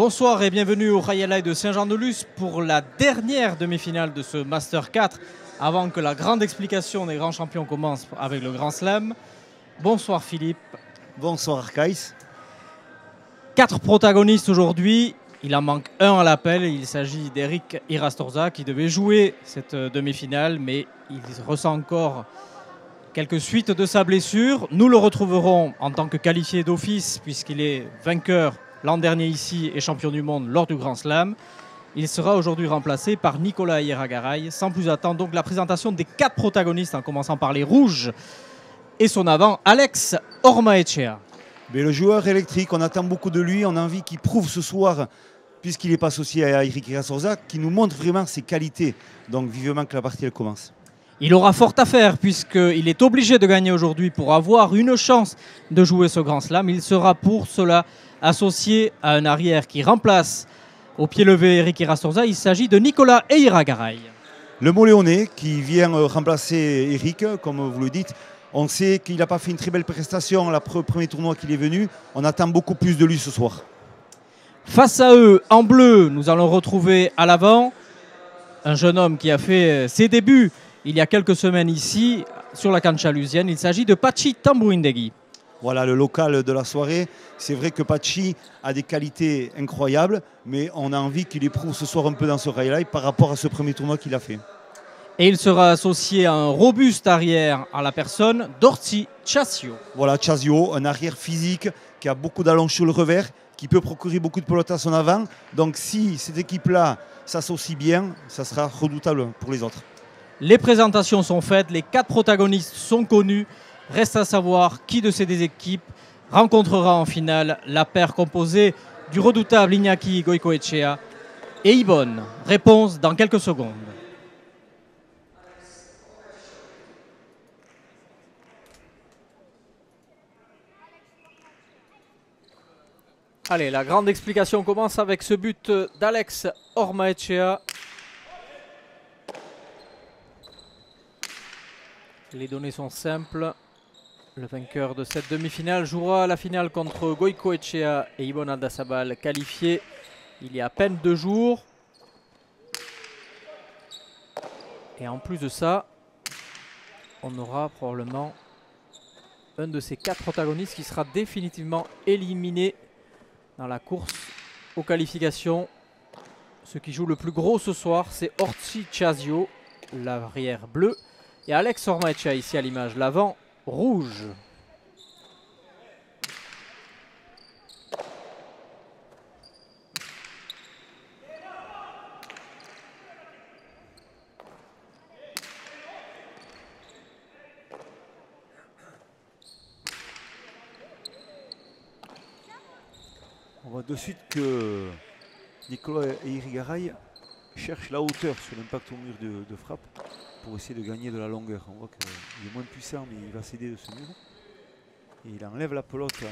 Bonsoir et bienvenue au Rayalai de Saint-Jean-de-Luz pour la dernière demi-finale de ce Master 4 avant que la grande explication des grands champions commence avec le Grand Slam. Bonsoir Philippe. Bonsoir Arcaïs. 4 protagonistes aujourd'hui, il en manque un à l'appel, il s'agit d'Eric Irastorza qui devait jouer cette demi-finale mais il ressent encore quelques suites de sa blessure. Nous le retrouverons en tant que qualifié d'office puisqu'il est vainqueur l'an dernier ici et champion du monde lors du Grand Slam. Il sera aujourd'hui remplacé par Nicolas Ieragaray. Sans plus attendre, donc la présentation des 4 protagonistes en commençant par les rouges et son avant, Alex Ormaechea. Mais le joueur électrique, on attend beaucoup de lui, on a envie qu'il prouve ce soir, puisqu'il n'est pas associé à Eric Irastorza, qui nous montre vraiment ses qualités. Donc vivement que la partie elle commence. Il aura fort à faire puisqu'il est obligé de gagner aujourd'hui pour avoir une chance de jouer ce Grand Slam. Il sera pour cela associé à un arrière qui remplace au pied levé Eric Irastorza. Il s'agit de Nicolas Ieragaray. Le Moléonais qui vient remplacer Eric, comme vous le dites. On sait qu'il n'a pas fait une très belle prestation le premier tournoi qu'il est venu. On attend beaucoup plus de lui ce soir. Face à eux, en bleu, nous allons retrouver à l'avant un jeune homme qui a fait ses débuts il y a quelques semaines ici, sur la cancha lusienne. Il s'agit de Pachi Tambourindegui. Voilà le local de la soirée. C'est vrai que Pachi a des qualités incroyables, mais on a envie qu'il éprouve ce soir un peu dans ce Rayalai par rapport à ce premier tournoi qu'il a fait. Et il sera associé à un robuste arrière à la personne d'Orti Chasio. Voilà, Chasio, un arrière physique qui a beaucoup d'allonge sur le revers, qui peut procurer beaucoup de pelote à son avant. Donc si cette équipe-là s'associe bien, ça sera redoutable pour les autres. Les présentations sont faites, les 4 protagonistes sont connus. Reste à savoir qui de ces deux équipes rencontrera en finale la paire composée du redoutable Iñaki Goicoechea et Ibon. Réponse dans quelques secondes. Allez, la grande explication commence avec ce but d'Alex Ormaechea. Les données sont simples. Le vainqueur de cette demi-finale jouera la finale contre Goicoechea et Ibon Aldasabal, qualifiés il y a à peine 2 jours. Et en plus de ça, on aura probablement un de ces 4 protagonistes qui sera définitivement éliminé dans la course aux qualifications. Ce qui joue le plus gros ce soir, c'est Orti Chasio, l'arrière bleu, et Alex Ormaechea ici à l'image, l'avant rouge. On voit de suite que Nicolas Ieragaray cherche la hauteur sur l'impact au mur de frappe pour essayer de gagner de la longueur. On voit qu'il est moins puissant, mais il va céder de ce mur. Et il enlève la pelote à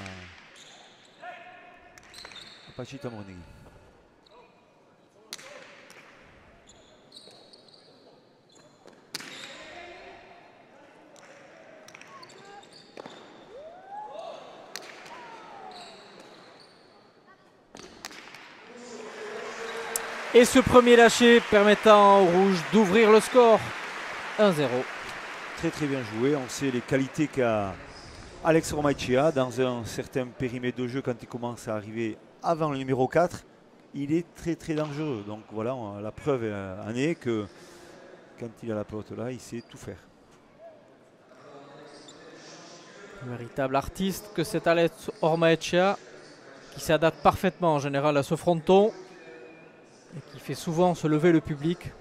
Pachi Tambourindegui. Et ce premier lâcher permettant aux rouges d'ouvrir le score 1-0. Très très bien joué. On sait les qualités qu'a Alex Ormaechea dans un certain périmètre de jeu quand il commence à arriver avant le numéro 4. Il est très très dangereux. Donc voilà, la preuve en est que quand il a la pelote là, il sait tout faire. Un véritable artiste que cet Alex Ormaechea qui s'adapte parfaitement en général à ce fronton et qui fait souvent se lever le public.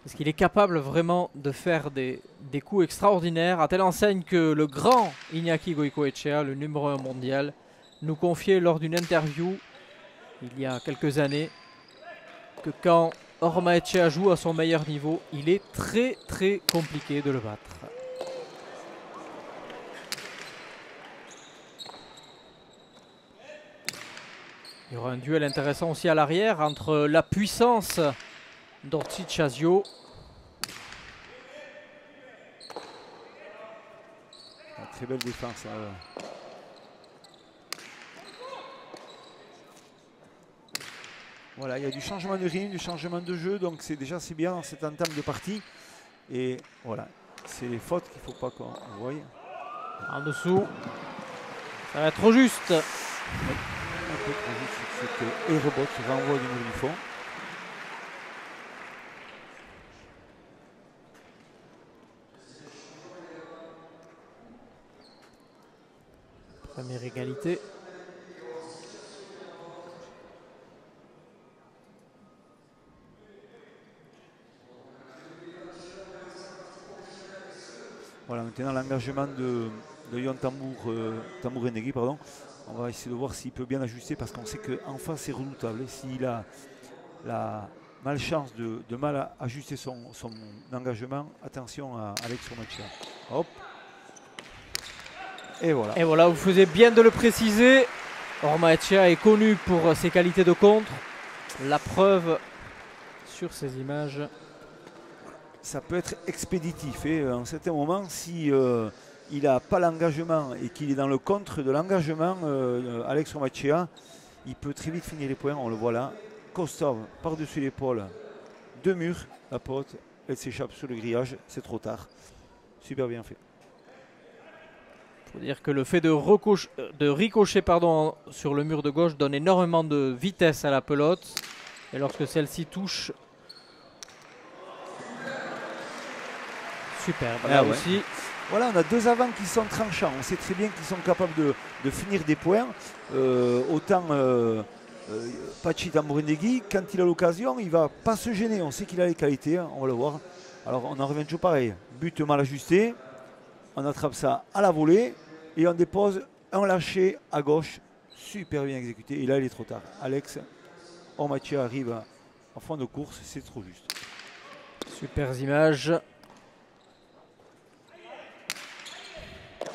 Parce qu'il est capable vraiment de faire des coups extraordinaires, à telle enseigne que le grand Iñaki Goicoechea, le numéro 1 mondial, nous confiait lors d'une interview il y a quelques années que quand Ormaechea joue à son meilleur niveau, il est très très compliqué de le battre. Il y aura un duel intéressant aussi à l'arrière entre la puissance d'Orti Chasio. Très belle défense. Voilà, il y a du changement de rythme, du changement de jeu, donc c'est bien dans cette entame de partie. Et voilà, c'est les fautes qu'il ne faut pas qu'on voie. En dessous, ça va être trop juste. Un peu trop juste, et rebot, renvoi du mur du fond. Première égalité. Voilà, maintenant l'engagement de Yon Tambourinegui, pardon. On va essayer de voir s'il peut bien ajuster parce qu'on sait qu'en face c'est redoutable. S'il a la malchance de mal ajuster son engagement, attention à Alex Ormaechea. Hop. Et voilà. Et voilà, vous faisiez bien de le préciser. Ormaechea est connu pour ses qualités de contre. La preuve sur ces images. Ça peut être expéditif. Et à un certain moment, si il n'a pas l'engagement et qu'il est dans le contre de l'engagement, Alex Ormaechea, il peut très vite finir les points. On le voit là. Kostov par-dessus l'épaule, 2 murs, la pote, elle s'échappe sur le grillage. C'est trop tard. Super bien fait. Il faut dire que le fait de ricocher sur le mur de gauche donne énormément de vitesse à la pelote. Et lorsque celle-ci touche, superbe. Là aussi. Voilà, on a 2 avants qui sont tranchants. On sait très bien qu'ils sont capables de finir des points. Autant Pachi Tambourinegui, quand il a l'occasion, il ne va pas se gêner. On sait qu'il a les qualités, hein, on va le voir. Alors on en revient toujours pareil. But mal ajusté. On attrape ça à la volée et on dépose un lâché à gauche. Super bien exécuté. Et là, il est trop tard. Alex Ormaechea arrive en fin de course. C'est trop juste. Super images.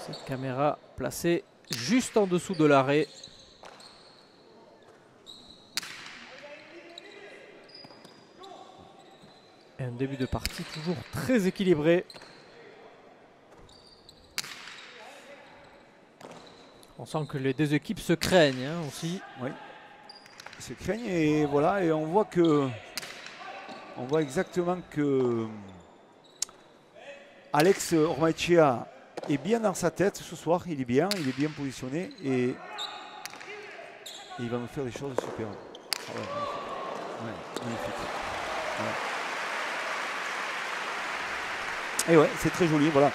Cette caméra placée juste en dessous de l'arrêt. Et un début de partie toujours très équilibré. On sent que les deux équipes se craignent aussi. Oui, se craignent et voilà, et on voit exactement que Alex Ormaechea est bien dans sa tête ce soir. Il est bien positionné et il va nous faire des choses super. Ah ouais, magnifique. Ouais. Et ouais, c'est très joli, voilà.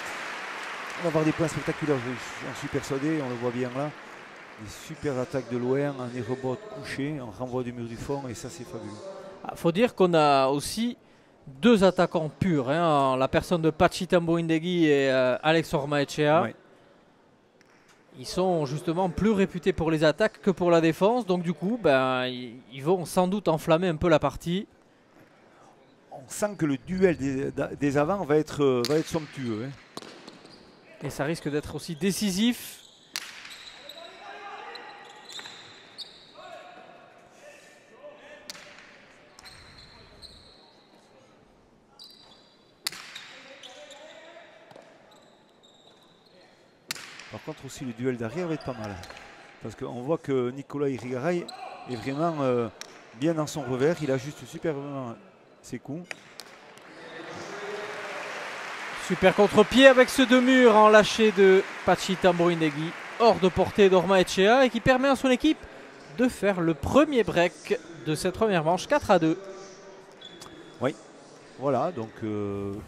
On va avoir des points spectaculaires, j'en suis persuadé, on le voit bien là. Des super attaques de loin, un rebot couché, un renvoi du mur du fond, et ça c'est fabuleux. Il faut dire qu'on a aussi 2 attaquants purs, en la personne de Pachi Tambourinegui et Alex Ormaechea. Ouais. Ils sont justement plus réputés pour les attaques que pour la défense, donc du coup, ils vont sans doute enflammer un peu la partie. On sent que le duel des avants va être somptueux. Hein. Et ça risque d'être aussi décisif. Par contre aussi le duel d'arrière va être pas mal. Parce qu'on voit que Nicolas Irigaray est vraiment bien dans son revers. Il ajuste superbement ses coups. Super contre-pied avec ce 2 murs en lâché de Pachi Tambourinegui, hors de portée d'Ormaechea et qui permet à son équipe de faire le premier break de cette première manche, 4-2. Oui, voilà, donc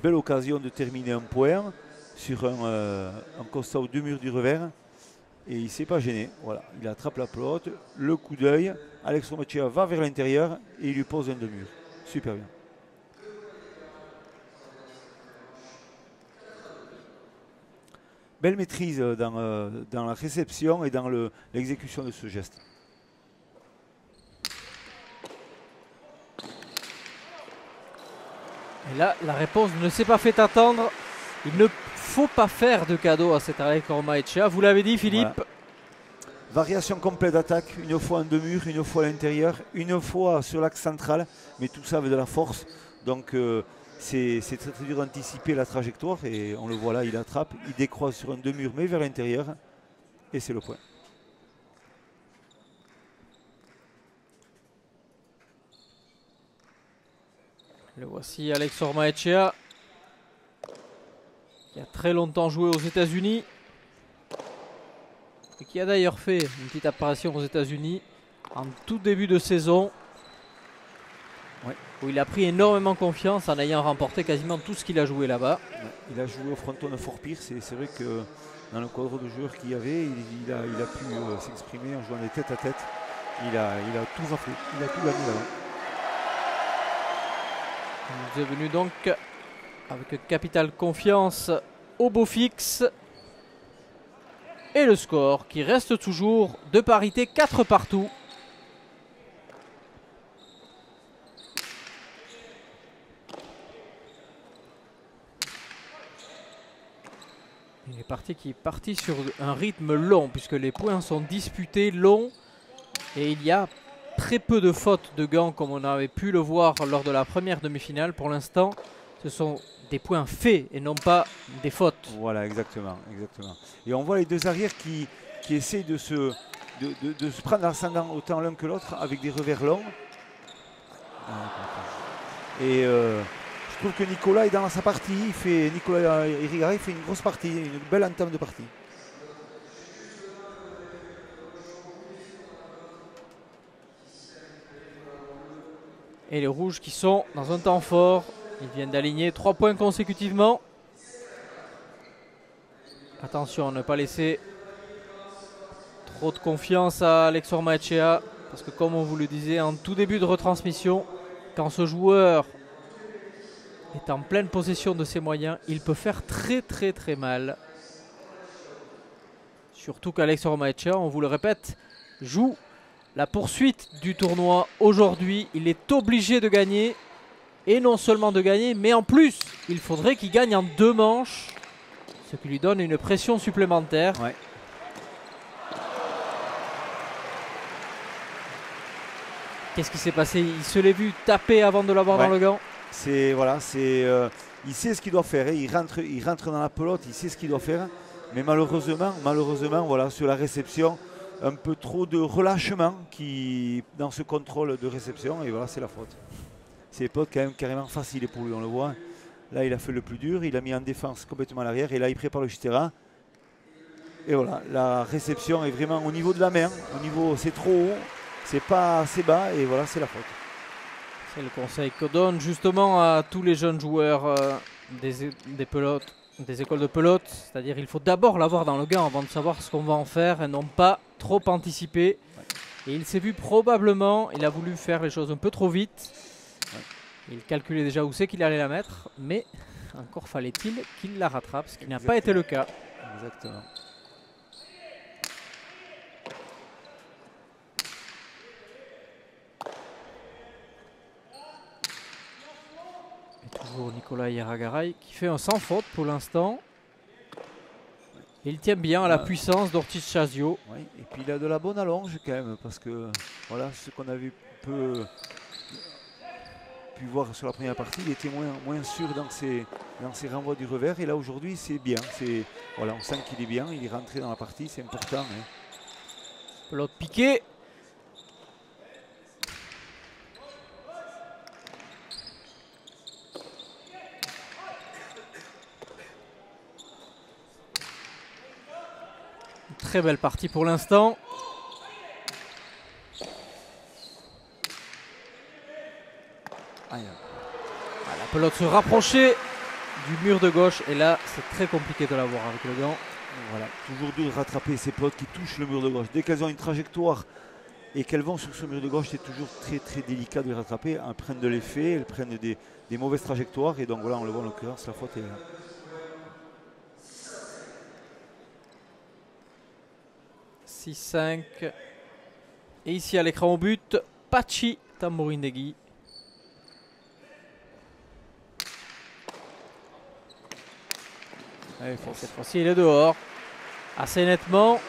belle occasion de terminer un point sur un constat aux 2 murs du revers. Et il ne s'est pas gêné, voilà, il attrape la pelote, le coup d'œil, Alex Ormaechea va vers l'intérieur et il lui pose un 2 murs. Super bien. Belle maîtrise dans la réception et dans l'exécution de ce geste. Et là, la réponse ne s'est pas fait attendre. Il ne faut pas faire de cadeau à cet Alex Ormaechea. Vous l'avez dit, Philippe. Voilà. Variation complète d'attaque, une fois en 2 murs, une fois à l'intérieur, une fois sur l'axe central, mais tout ça avec de la force. Donc c'est très, très dur d'anticiper la trajectoire et on le voit là, il attrape, il décroise sur un 2 murs mais vers l'intérieur et c'est le point. Le voici, Alex Ormaechea, qui a très longtemps joué aux États-Unis et qui a d'ailleurs fait une petite apparition aux États-Unis en tout début de saison, où il a pris énormément confiance en ayant remporté quasiment tout ce qu'il a joué là-bas. Ouais, il a joué au fronton de Fort Pierce et c'est vrai que dans le cadre de joueurs qu'il y avait, il a pu s'exprimer en jouant des tête à tête. Il a tout raflé, il a tout gagné là-bas. Il est venu donc avec capitale confiance au beau fixe. Et le score qui reste toujours de parité 4 partout. Il est parti sur un rythme long puisque les points sont disputés longs et il y a très peu de fautes de gants comme on avait pu le voir lors de la première demi-finale. Pour l'instant, ce sont des points faits et non pas des fautes. Voilà, exactement. Et on voit les deux arrières qui essayent de se prendre l'ascendant autant l'un que l'autre avec des revers longs. Et je trouve que Nicolas est dans sa partie. Nicolas Irigaray fait une grosse partie, une belle entame de partie. Et les rouges qui sont dans un temps fort. Ils viennent d'aligner 3 points consécutivement. Attention à ne pas laisser trop de confiance à Alex Ormaechea. Parce que comme on vous le disait en tout début de retransmission, quand ce joueur est en pleine possession de ses moyens, il peut faire très mal. Surtout qu'Alex Ormaechea, on vous le répète, joue la poursuite du tournoi aujourd'hui. Il est obligé de gagner. Et non seulement de gagner, mais en plus, il faudrait qu'il gagne en 2 manches. Ce qui lui donne une pression supplémentaire. Ouais. Qu'est-ce qui s'est passé? Il se l'est vu taper avant de l'avoir dans le gant. Il sait ce qu'il doit faire. Il rentre dans la pelote, il sait ce qu'il doit faire. Mais malheureusement, voilà, sur la réception, un peu trop de relâchement dans ce contrôle de réception. Et voilà, c'est la faute. C'est pas quand même carrément facile pour lui, on le voit. Là, il a fait le plus dur, il a mis en défense complètement à l'arrière et là, il prépare le chitera. Et voilà, la réception est vraiment au niveau de la main. C'est trop haut, c'est pas assez bas et voilà, c'est la faute. C'est le conseil que donne justement à tous les jeunes joueurs des écoles de pelote. C'est-à-dire il faut d'abord l'avoir dans le gant avant de savoir ce qu'on va en faire et non pas trop anticiper. Ouais. Et il s'est vu probablement, il a voulu faire les choses un peu trop vite. Il calculait déjà où c'est qu'il allait la mettre, mais encore fallait-il qu'il la rattrape, ce qui n'a pas été le cas. Exactement. Et toujours Nicolas Irigaray qui fait un sans faute pour l'instant. Il tient bien à la puissance d'Ortiz Chazio. Oui, et puis il a de la bonne allonge quand même, parce que voilà ce qu'on avait pu voir sur la première partie, il était moins sûr dans ses renvois du revers et là aujourd'hui c'est bien, voilà, on sent qu'il est bien, il est rentré dans la partie, c'est important. Hein. Pelote piquée. Une très belle partie pour l'instant. La pelote se rapprochait du mur de gauche et là c'est très compliqué de l'avoir avec le gant. Voilà, toujours dur de rattraper ces pelotes qui touchent le mur de gauche. Dès qu'elles ont une trajectoire et qu'elles vont sur ce mur de gauche, c'est toujours très délicat de les rattraper. Elles prennent de l'effet, elles prennent des mauvaises trajectoires et donc voilà, on le voit en l'occurrence, la faute est là. « 6-5 ». Et ici à l'écran au but, Pachi Tamborindegui. Cette fois-ci, il est dehors. Assez nettement.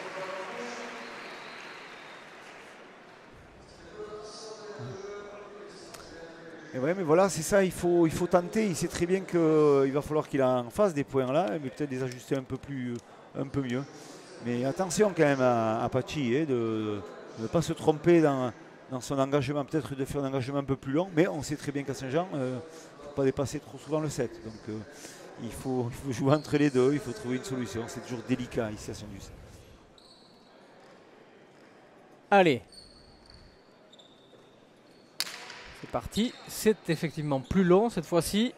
Et ouais, mais voilà, c'est ça, il faut tenter. Il sait très bien qu'il va falloir qu'il en fasse des points là, mais peut-être les ajuster un peu mieux. Mais attention quand même à Pachi, de ne pas se tromper dans son engagement, peut-être de faire un engagement un peu plus long. Mais on sait très bien qu'à Saint-Jean, pas dépasser trop souvent le 7. Donc il faut jouer entre les deux, il faut trouver une solution. C'est toujours délicat ici à Saint-Just. Allez. C'est parti. C'est effectivement plus long cette fois-ci.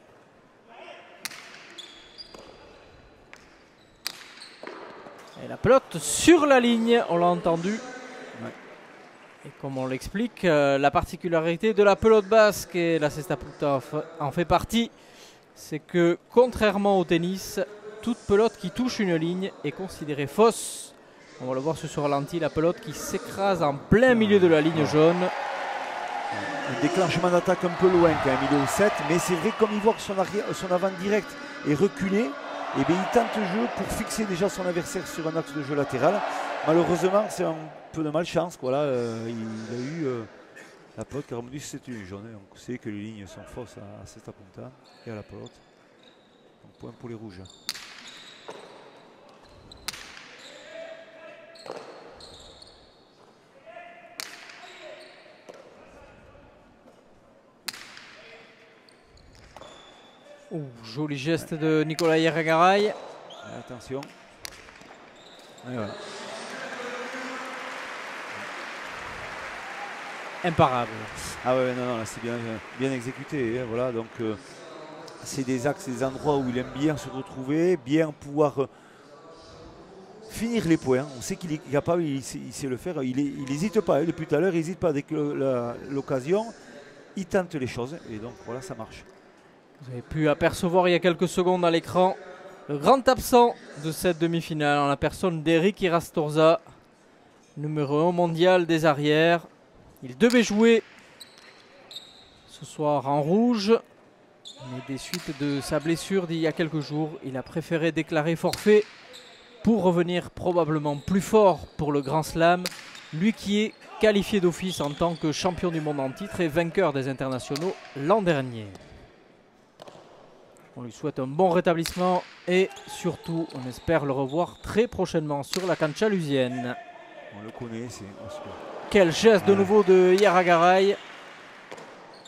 Et la pelote sur la ligne, on l'a entendu. Ouais. Et comme on l'explique, la particularité de la pelote basque, et la Cesta Punta en fait partie, c'est que contrairement au tennis, toute pelote qui touche une ligne est considérée fausse. On va le voir sur ralenti, la pelote qui s'écrase en plein milieu de la ligne jaune. Un déclenchement d'attaque un peu loin quand même, il est au 7, mais c'est vrai comme il voit que son avant direct est reculé, et bien il tente le jeu pour fixer déjà son adversaire sur un axe de jeu latéral. Malheureusement, c'est un peu de malchance. Voilà, il a eu la pelote qui a remonté, c'est une jaune. Donc on sait que les lignes sont fausses à Cesta Punta et à la pelote. Donc point pour les rouges. Ouh, joli geste de Nicolas Yeragaray. Attention. Et voilà. Imparable. Ah ouais, non, là c'est bien exécuté. Hein, voilà, donc c'est des axes, des endroits où il aime bien se retrouver, bien pouvoir finir les points. On sait qu'il est capable, il sait le faire. Il n'hésite pas. Depuis tout à l'heure, il n'hésite pas dès que l'occasion. Il tente les choses et donc voilà, ça marche. Vous avez pu apercevoir il y a quelques secondes à l'écran le grand absent de cette demi-finale en la personne d'Eric Irastorza, numéro 1 mondial des arrières. Il devait jouer ce soir en rouge, mais des suites de sa blessure d'il y a quelques jours, il a préféré déclarer forfait pour revenir probablement plus fort pour le Grand Slam, lui qui est qualifié d'office en tant que champion du monde en titre et vainqueur des internationaux l'an dernier. On lui souhaite un bon rétablissement et surtout on espère le revoir très prochainement sur la cancha lusienne. On le connaît, c'est super. Quel geste de nouveau de Yeragaray.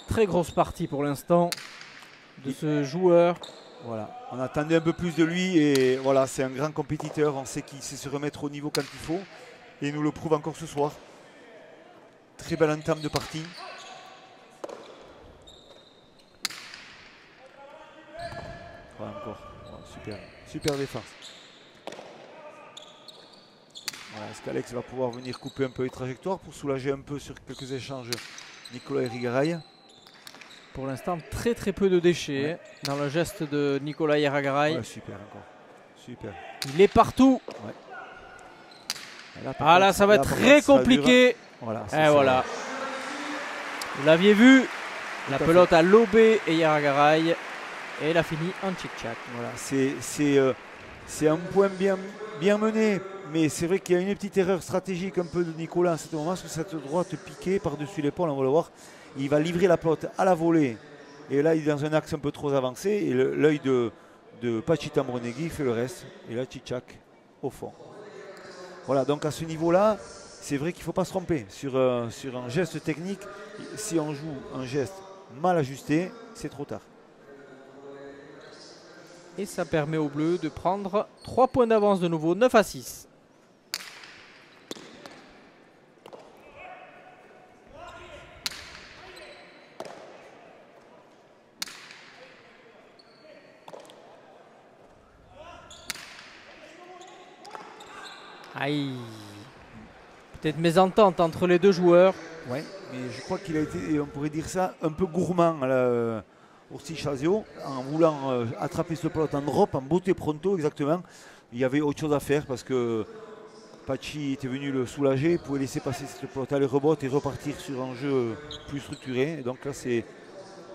Très grosse partie pour l'instant de ce joueur. Voilà, on attendait un peu plus de lui et voilà, c'est un grand compétiteur. On sait qu'il sait se remettre au niveau quand il faut et il nous le prouve encore ce soir. Très belle entame de partie. Voilà, encore. Voilà, super défense. Voilà, est-ce qu'Alex va pouvoir venir couper un peu les trajectoires pour soulager un peu sur quelques échanges Nicolas Yeragaray? Pour l'instant, très peu de déchets dans le geste de Nicolas Yeragaray. Ouais, super encore. Super. Il est partout. Ouais. Là, ah là, ça va être très compliqué. Voilà, et voilà. Vous l'aviez vu, la pelote a lobé et Yeragaray. Et il a fini en tchic-tchac. Voilà, c'est un point bien mené, mais c'est vrai qu'il y a une petite erreur stratégique un peu de Nicolas à ce moment, parce que cette droite piquée par-dessus l'épaule, on va le voir. Il va livrer la pelote à la volée. Et là, il est dans un axe un peu trop avancé. Et l'œil de Pachi Tambronegui fait le reste. Et là, tchic-tchac au fond. Voilà, donc à ce niveau-là, c'est vrai qu'il ne faut pas se tromper. Sur un geste technique, si on joue un geste mal ajusté, c'est trop tard. Et ça permet aux Bleus de prendre 3 points d'avance de nouveau, 9-6. Aïe. Peut-être mésentente entre les deux joueurs. Oui, mais je crois qu'il a été, on pourrait dire ça, un peu gourmand Orsi Chazio, en voulant attraper ce pelote en drop, en beauté pronto exactement. Il y avait autre chose à faire parce que Pachi était venu le soulager, il pouvait laisser passer cette pelote, aller rebote et repartir sur un jeu plus structuré. Et donc là, c'est,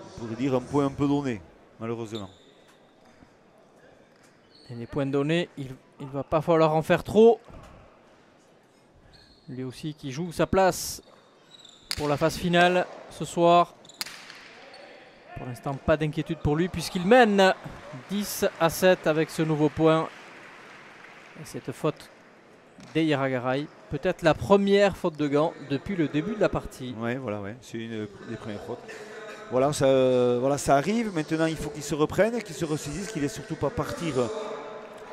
on pourrait dire, un point un peu donné, malheureusement. Et les points donnés, il ne va pas falloir en faire trop. Lui aussi qui joue sa place pour la phase finale ce soir. Pour l'instant, pas d'inquiétude pour lui puisqu'il mène 10-7 avec ce nouveau point. Et cette faute d'Yeragaray, peut-être la première faute de gant depuis le début de la partie. Ouais, voilà, ouais. C'est une des premières fautes. voilà, ça arrive. Maintenant, il faut qu'il se reprenne, qu'il se ressaisisse, qu'il ne laisse surtout pas partir,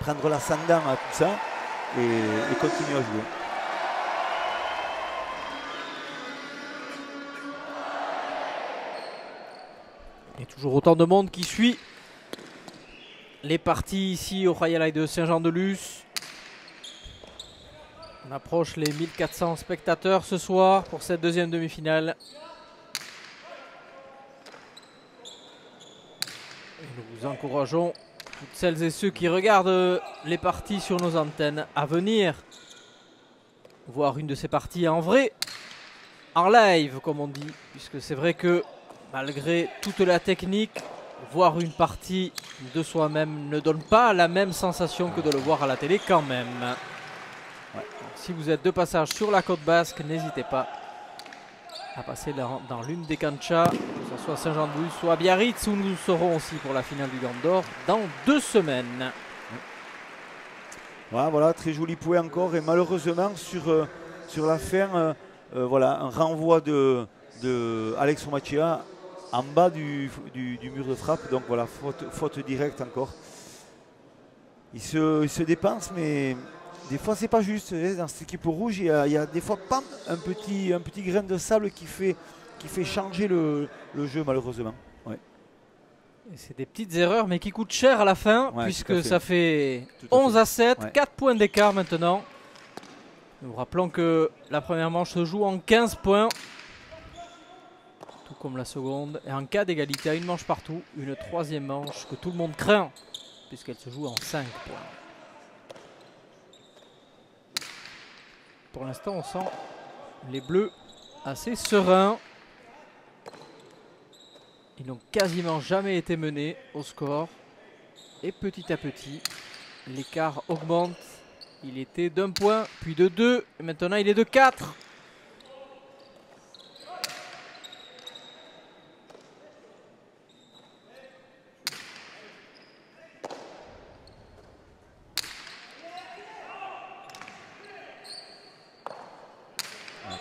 prendre l'ascendant à tout ça et continuer à jouer. Il y a toujours autant de monde qui suit les parties ici au Royal Eye de Saint-Jean-de-Luz. On approche les 1400 spectateurs ce soir pour cette deuxième demi-finale. Et nous vous encourageons, toutes celles et ceux qui regardent les parties sur nos antennes, à venir voir une de ces parties en vrai, en live comme on dit, puisque c'est vrai que malgré toute la technique, voir une partie de soi-même ne donne pas la même sensation que de le voir à la télé quand même. Ouais. Si vous êtes de passage sur la côte basque, n'hésitez pas à passer dans l'une des canchas, que ce soit Saint-Jean-de-Luz, soit à Biarritz, où nous serons aussi pour la finale du Gant d'Or dans 2 semaines. Ouais, voilà, très joli point encore. Et malheureusement, sur la fin, voilà, un renvoi de Alex Ormaechea en bas du mur de frappe. Donc voilà, faute directe encore. Il se dépense, mais des fois c'est pas juste. Dans cette équipe rouge, il y a des fois un petit grain de sable qui fait changer le jeu malheureusement. Ouais. C'est des petites erreurs mais qui coûtent cher à la fin, ouais, puisque ça fait 11 à 7, ouais. 4 points d'écart maintenant. Nous rappelons que la première manche se joue en 15 points. Tout comme la seconde. Et en cas d'égalité à une manche partout, une troisième manche que tout le monde craint, puisqu'elle se joue en 5 points. Pour l'instant, on sent les Bleus assez sereins. Ils n'ont quasiment jamais été menés au score. Et petit à petit, l'écart augmente. Il était d'1 point, puis de 2, et maintenant il est de 4.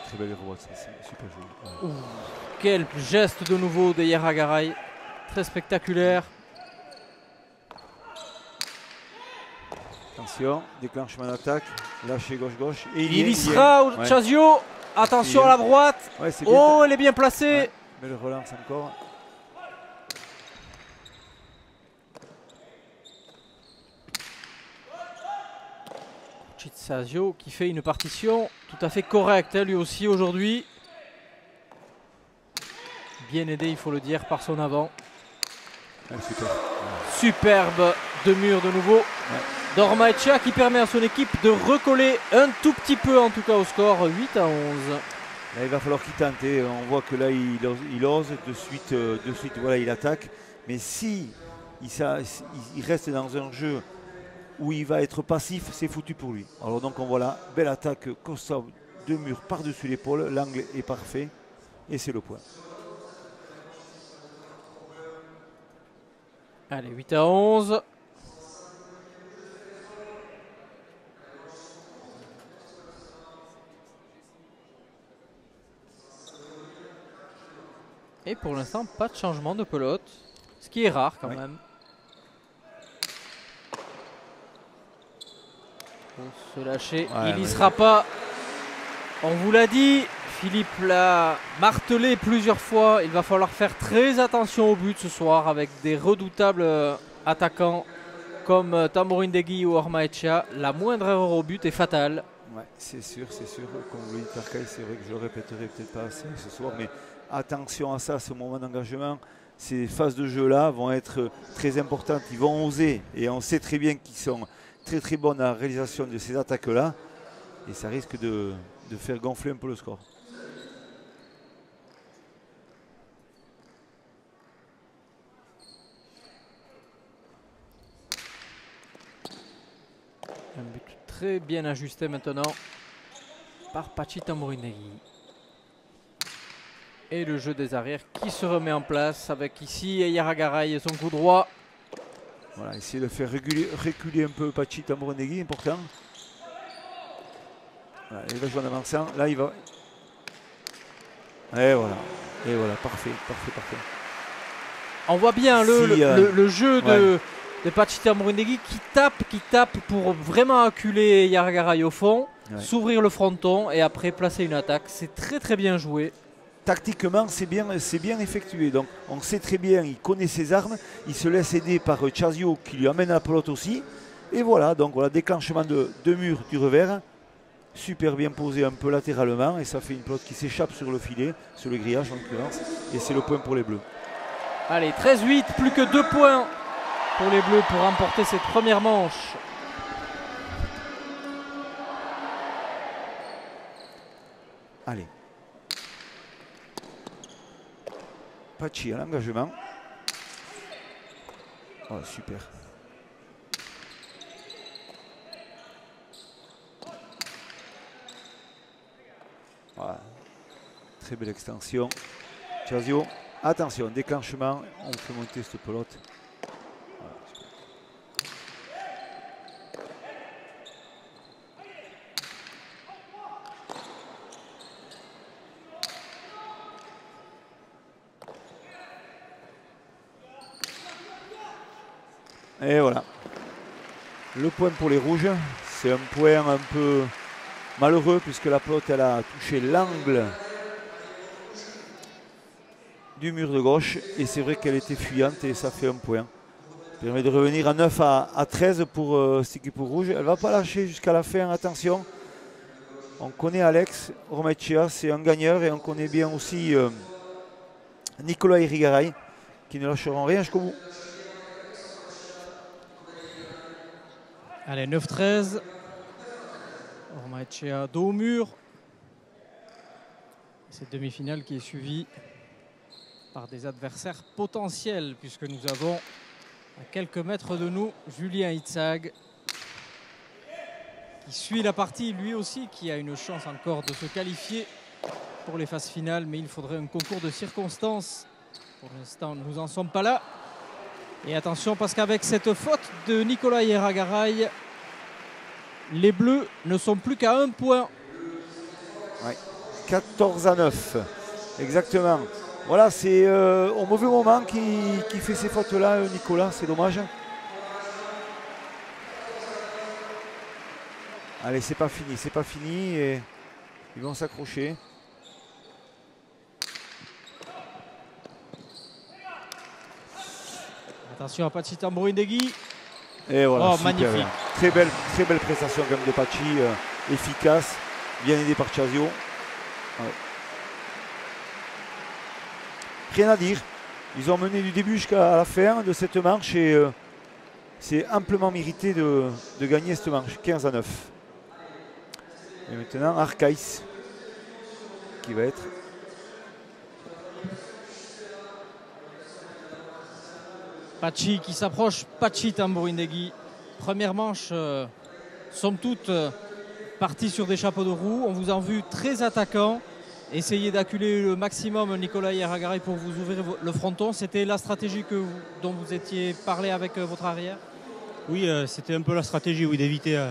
Très belle revoite, c'est super joli. Ouais. Quel geste de nouveau de Yera Garay. Très spectaculaire. Attention, déclenchement d'attaque, lâcher gauche-gauche. Il y sera, ouais. Chazio. Attention à la droite. Ouais, oh, elle est bien placée. Ouais. Belle relance encore. Chazio qui fait une partition tout à fait correcte, hein, lui aussi aujourd'hui. Bien aidé, il faut le dire, par son avant. Ouais, super. Superbe de mur de nouveau. Ouais. Ormaechea qui permet à son équipe de recoller un tout petit peu en tout cas au score 8 à 11. Là, il va falloir qu'il tente. On voit que là il ose de suite voilà, il attaque. Mais si il reste dans un jeu où il va être passif, c'est foutu pour lui. Alors donc on voit là, belle attaque constat de mur par-dessus l'épaule, l'angle est parfait et c'est le point. Allez, 8 à 11. Et pour l'instant, pas de changement de pelote, ce qui est rare quand même. Pour se lâcher, il n'y sera pas. On vous l'a dit, Philippe l'a martelé plusieurs fois. Il va falloir faire très attention au but ce soir avec des redoutables attaquants comme Tambourine Degui ou Ormaechea. La moindre erreur au but est fatale. Ouais, c'est sûr. Comme vous le dites, Arcaï, c'est vrai que je le répéterai peut-être pas assez ce soir, mais attention à ça, ce moment d'engagement. Ces phases de jeu-là vont être très importantes. Ils vont oser et on sait très bien qu'ils sont très bons dans la réalisation de ces attaques-là. Et ça risque de faire gonfler un peu le score. Un but très bien ajusté maintenant par Pachi Tambourine Degui. Et le jeu des arrières qui se remet en place avec ici Yera Garay et son coup droit. Voilà, essayer de faire reculer un peu Pachi Tambourine Degui, important. Voilà, il va jouer en avançant. Là, il va. Et voilà, parfait. On voit bien le jeu ouais. de Pachi Tambourindegui qui tape pour vraiment acculer Yaragaray au fond, Ouais. s'ouvrir le fronton et après placer une attaque. C'est très très bien joué. Tactiquement, c'est bien effectué. Donc, on sait très bien, il connaît ses armes. Il se laisse aider par Chazio qui lui amène la pelote aussi. Et voilà, donc voilà, déclenchement de deux murs du revers. Super bien posé un peu latéralement. Et ça fait une pelote qui s'échappe sur le filet, sur le grillage en l'occurrence. Et c'est le point pour les Bleus. Allez, 13-8, plus que 2 points pour les Bleus pour remporter cette première manche. Allez. Pachi à l'engagement. Oh, super. Voilà. Très belle extension. Chazio, attention, déclenchement. On fait monter cette pelote. Voilà. Et voilà. Le point pour les rouges. C'est un point un peu malheureux puisque la pelote elle a touché l'angle du mur de gauche et c'est vrai qu'elle était fuyante et ça fait un point. Ça permet de revenir à 9 à 13 pour cette équipe rouge. Elle ne va pas lâcher jusqu'à la fin, attention. On connaît Alex Ormaechea, c'est un gagneur et on connaît bien aussi Nicolas Irigaray qui ne lâcheront rien jusqu'au bout. Allez, 9-13. Ormaechea dos au mur. Cette demi-finale qui est suivie par des adversaires potentiels puisque nous avons à quelques mètres de nous Julien Itzag qui suit la partie lui aussi, qui a une chance encore de se qualifier pour les phases finales, mais il faudrait un concours de circonstances. Pour l'instant, nous n'en sommes pas là. Et attention parce qu'avec cette faute de Nicolas Yaragaray, les Bleus ne sont plus qu'à 1 point. Ouais. 14-9, exactement. Voilà, c'est au mauvais moment qui fait ces fautes-là, Nicolas, c'est dommage. Allez, c'est pas fini et ils vont s'accrocher. Attention à Pachi Tambourindegui. Et voilà, oh, super. magnifique. Très belle prestation quand même de Pachi, efficace, bien aidé par Chazio. Ouais. Rien à dire. Ils ont mené du début jusqu'à la fin de cette manche et c'est amplement mérité de gagner cette manche, 15-9. Et maintenant, Arcaïs qui va être... Pachi qui s'approche, Pachi Tambourindegui. Première manche, somme toute, partie sur des chapeaux de roue. On vous a vu très attaquant. Essayez d'acculer le maximum Nicolas Yaragaray pour vous ouvrir le fronton. C'était la stratégie dont vous étiez parlé avec votre arrière? Oui, c'était un peu la stratégie, oui, d'éviter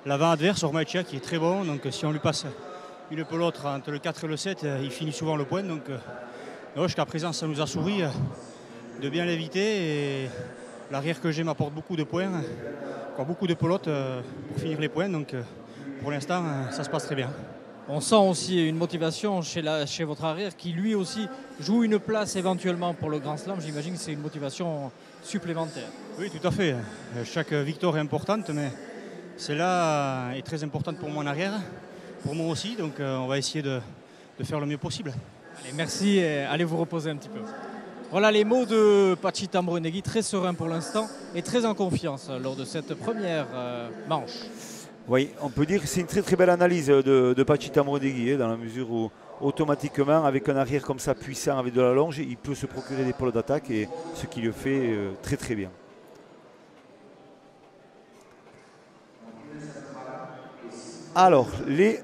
l'avant adverse, Ormaechea qui est très bon. Donc si on lui passe une pelote entre le 4 et le 7, il finit souvent le point. Donc jusqu'à présent, ça nous a souri de bien l'éviter. Et l'arrière que j'ai m'apporte beaucoup de points, encore beaucoup de pelotes pour finir les points. Donc pour l'instant, ça se passe très bien. On sent aussi une motivation chez votre arrière qui lui aussi joue une place éventuellement pour le Grand Slam. J'imagine que c'est une motivation supplémentaire. Oui, tout à fait. Chaque victoire est importante, mais celle-là est très importante pour mon arrière, pour moi aussi. Donc on va essayer de faire le mieux possible. Allez, merci et allez vous reposer un petit peu. Voilà les mots de Pachi Tambourindegui, très serein pour l'instant et très en confiance lors de cette première manche. Oui, on peut dire que c'est une très belle analyse de Pachi Tambourindegui, dans la mesure où automatiquement, avec un arrière comme ça puissant, avec de la longe, il peut se procurer des pôles d'attaque et ce qui le fait très bien. Alors, les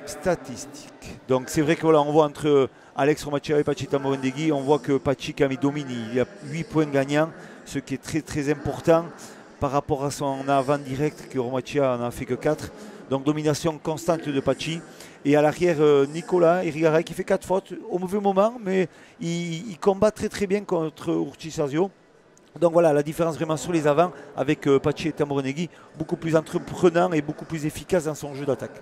statistiques. Donc c'est vrai que voilà, on voit entre Alex Ormaechea et Pachi Tambourindegui, on voit que Pachi quand il domine, il y a 8 points gagnants, ce qui est très important par rapport à son avant direct, que Ormaechea n'en a fait que 4. Donc domination constante de Pachi. Et à l'arrière, Nicolas Irigaray qui fait 4 fautes au mauvais moment, mais il combat très très bien contre Urchisazio. Donc voilà, la différence vraiment sur les avants avec Pachi et Tambournegui, beaucoup plus entreprenant et beaucoup plus efficace dans son jeu d'attaque.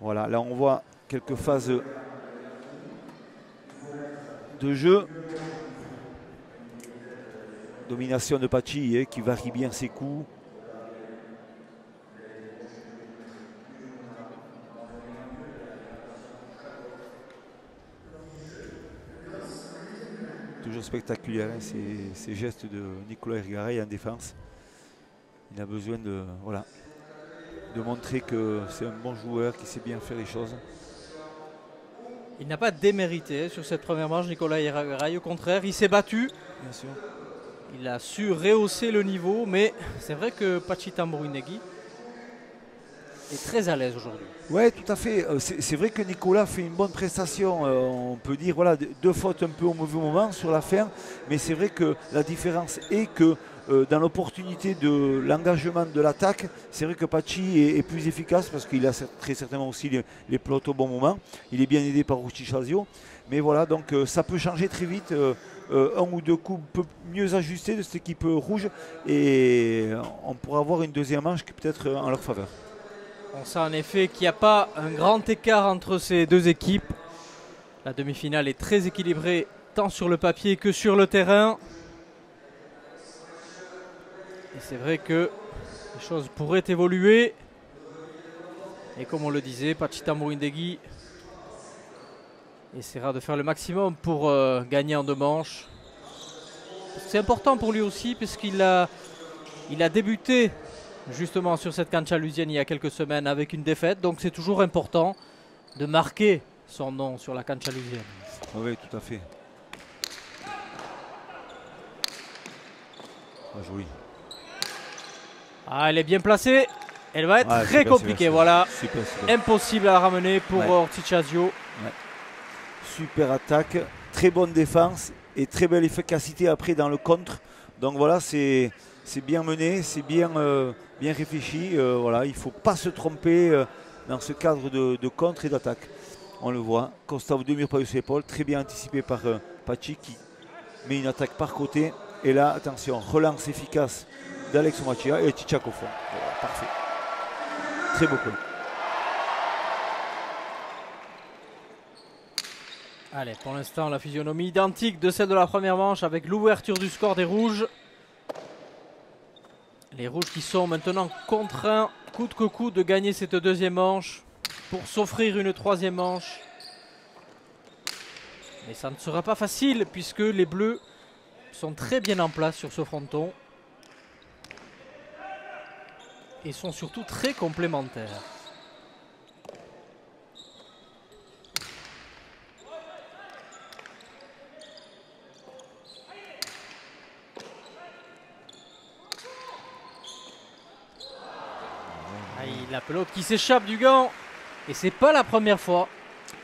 Voilà, là on voit quelques phases de jeu. Domination de Pachi qui varie bien ses coups. Toujours spectaculaire, hein, ces gestes de Nicolas Irigaray en défense. Il a besoin de, voilà, de montrer que c'est un bon joueur qui sait bien faire les choses. Il n'a pas démérité sur cette première manche, Nicolas Irigaray. Au contraire, il s'est battu. Bien sûr. Il a su rehausser le niveau, mais c'est vrai que Pachi Tambournegui est très à l'aise aujourd'hui. Oui, tout à fait. C'est vrai que Nicolas fait une bonne prestation. On peut dire, voilà, 2 fautes un peu au mauvais moment sur la fin. Mais c'est vrai que la différence est que dans l'opportunité de l'engagement de l'attaque, c'est vrai que Pachi est plus efficace parce qu'il a très certainement aussi les plots au bon moment. Il est bien aidé par Urchisazio. Mais voilà, donc ça peut changer très vite. 1 ou 2 coups un peu mieux ajustés de cette équipe rouge. Et on pourra avoir une deuxième manche qui peut être en leur faveur. On sait en effet qu'il n'y a pas un grand écart entre ces deux équipes. La demi-finale est très équilibrée tant sur le papier que sur le terrain. Et c'est vrai que les choses pourraient évoluer. Et comme on le disait, Pachi Tambournegui essaiera de faire le maximum pour gagner en 2 manches. C'est important pour lui aussi puisqu'il a débuté justement sur cette cancha lusienne il y a quelques semaines avec une défaite. Donc c'est toujours important de marquer son nom sur la cancha lusienne. Oui, tout à fait. Ah, joli. Ah, elle est bien placée. Elle va être Ah, très super, compliquée. super, Voilà. super, super. Impossible à la ramener pour Ouais. Urchisazio. Ouais. Super attaque, très bonne défense et très belle efficacité après dans le contre. Donc voilà, c'est bien mené, c'est bien, bien réfléchi. Voilà, il ne faut pas se tromper dans ce cadre de contre et d'attaque. On le voit, Gustave Demir par dessus l'épaule, très bien anticipé par Pachi qui met une attaque par côté. Et là, attention, relance efficace d'Alex Machia et Tchitchak au fond. Voilà, parfait. Très beau point. Allez, pour l'instant, la physionomie identique de celle de la première manche avec l'ouverture du score des Rouges. Les Rouges qui sont maintenant contraints, coûte que coûte, de gagner cette deuxième manche pour s'offrir une troisième manche. Mais ça ne sera pas facile puisque les Bleus sont très bien en place sur ce fronton. Et sont surtout très complémentaires. La pelote qui s'échappe du gant. Et c'est pas la première fois.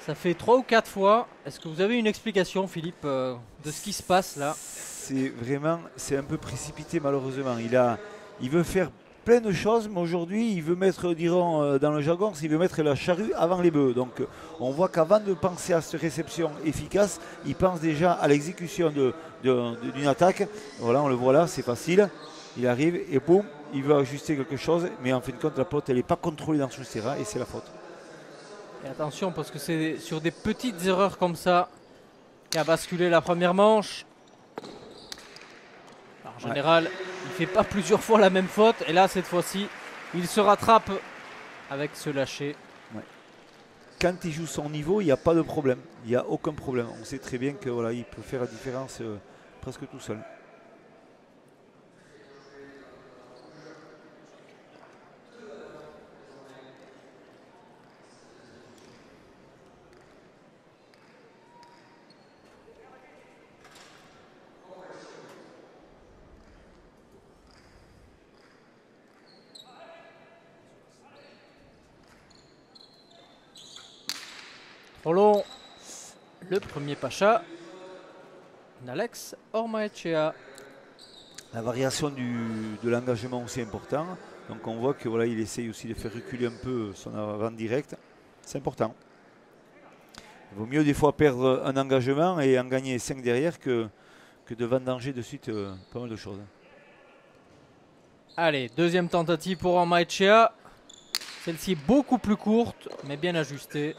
Ça fait 3 ou 4 fois. Est-ce que vous avez une explication, Philippe, de ce qui se passe là? C'est un peu précipité malheureusement. Il veut faire plein de choses, mais aujourd'hui il veut mettre, dirons dans le jargon, il veut mettre la charrue avant les bœufs. Donc on voit qu'avant de penser à cette réception efficace, il pense déjà à l'exécution d'une attaque. Voilà, on le voit là, c'est facile. Il arrive et boum, il veut ajuster quelque chose, mais en fin de compte la pelote elle n'est pas contrôlée dans ce terrain et c'est la faute. Et attention parce que c'est sur des petites erreurs comme ça qu'a basculé la première manche. En général, il ne fait pas plusieurs fois la même faute. Et là, cette fois-ci, il se rattrape avec ce lâcher. Ouais. Quand il joue son niveau, il n'y a pas de problème. Il n'y a aucun problème. On sait très bien que voilà, il peut faire la différence presque tout seul. Trop long. le premier pacha d'Alex Ormaechea. La variation de l'engagement aussi important. Donc on voit que voilà, il essaye aussi de faire reculer un peu son avant direct. C'est important. Il vaut mieux des fois perdre un engagement et en gagner 5 derrière que de vendanger de suite pas mal de choses. Allez, deuxième tentative pour Ormaechea. Celle-ci est beaucoup plus courte, mais bien ajustée.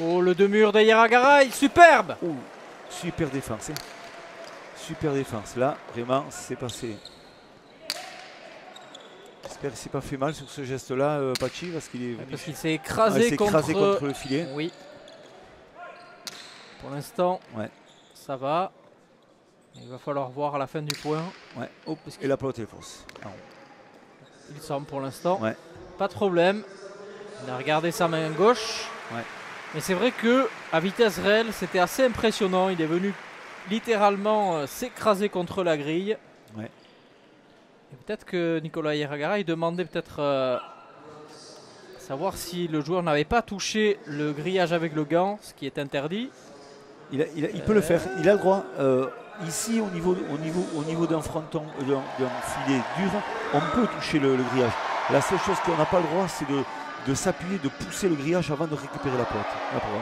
Oh, le deux-murs d'Ayeragaray, superbe! Oh, super défense. Hein. Super défense. Là, vraiment, c'est passé. J'espère qu'il ne s'est pas fait mal sur ce geste-là, Pachi, parce qu'il est Parce qu'il s'est écrasé, contre le filet. Oui. Pour l'instant, ouais. Ça va. Il va falloir voir à la fin du point. Ouais. Oh, et la pelote est fausse. Il semble pour l'instant. Ouais. Pas de problème. Il a regardé sa main gauche. Ouais. Mais c'est vrai que à vitesse réelle, c'était assez impressionnant. Il est venu littéralement s'écraser contre la grille. Ouais. Et peut-être que Nicolas Ayeragaray demandait peut-être savoir si le joueur n'avait pas touché le grillage avec le gant, ce qui est interdit. Il peut le faire, il a le droit. Ici, au niveau d'un fronton, d'un filet dur, on peut toucher le grillage. La seule chose qu'on n'a pas le droit, c'est de s'appuyer, de pousser le grillage avant de récupérer la pelote.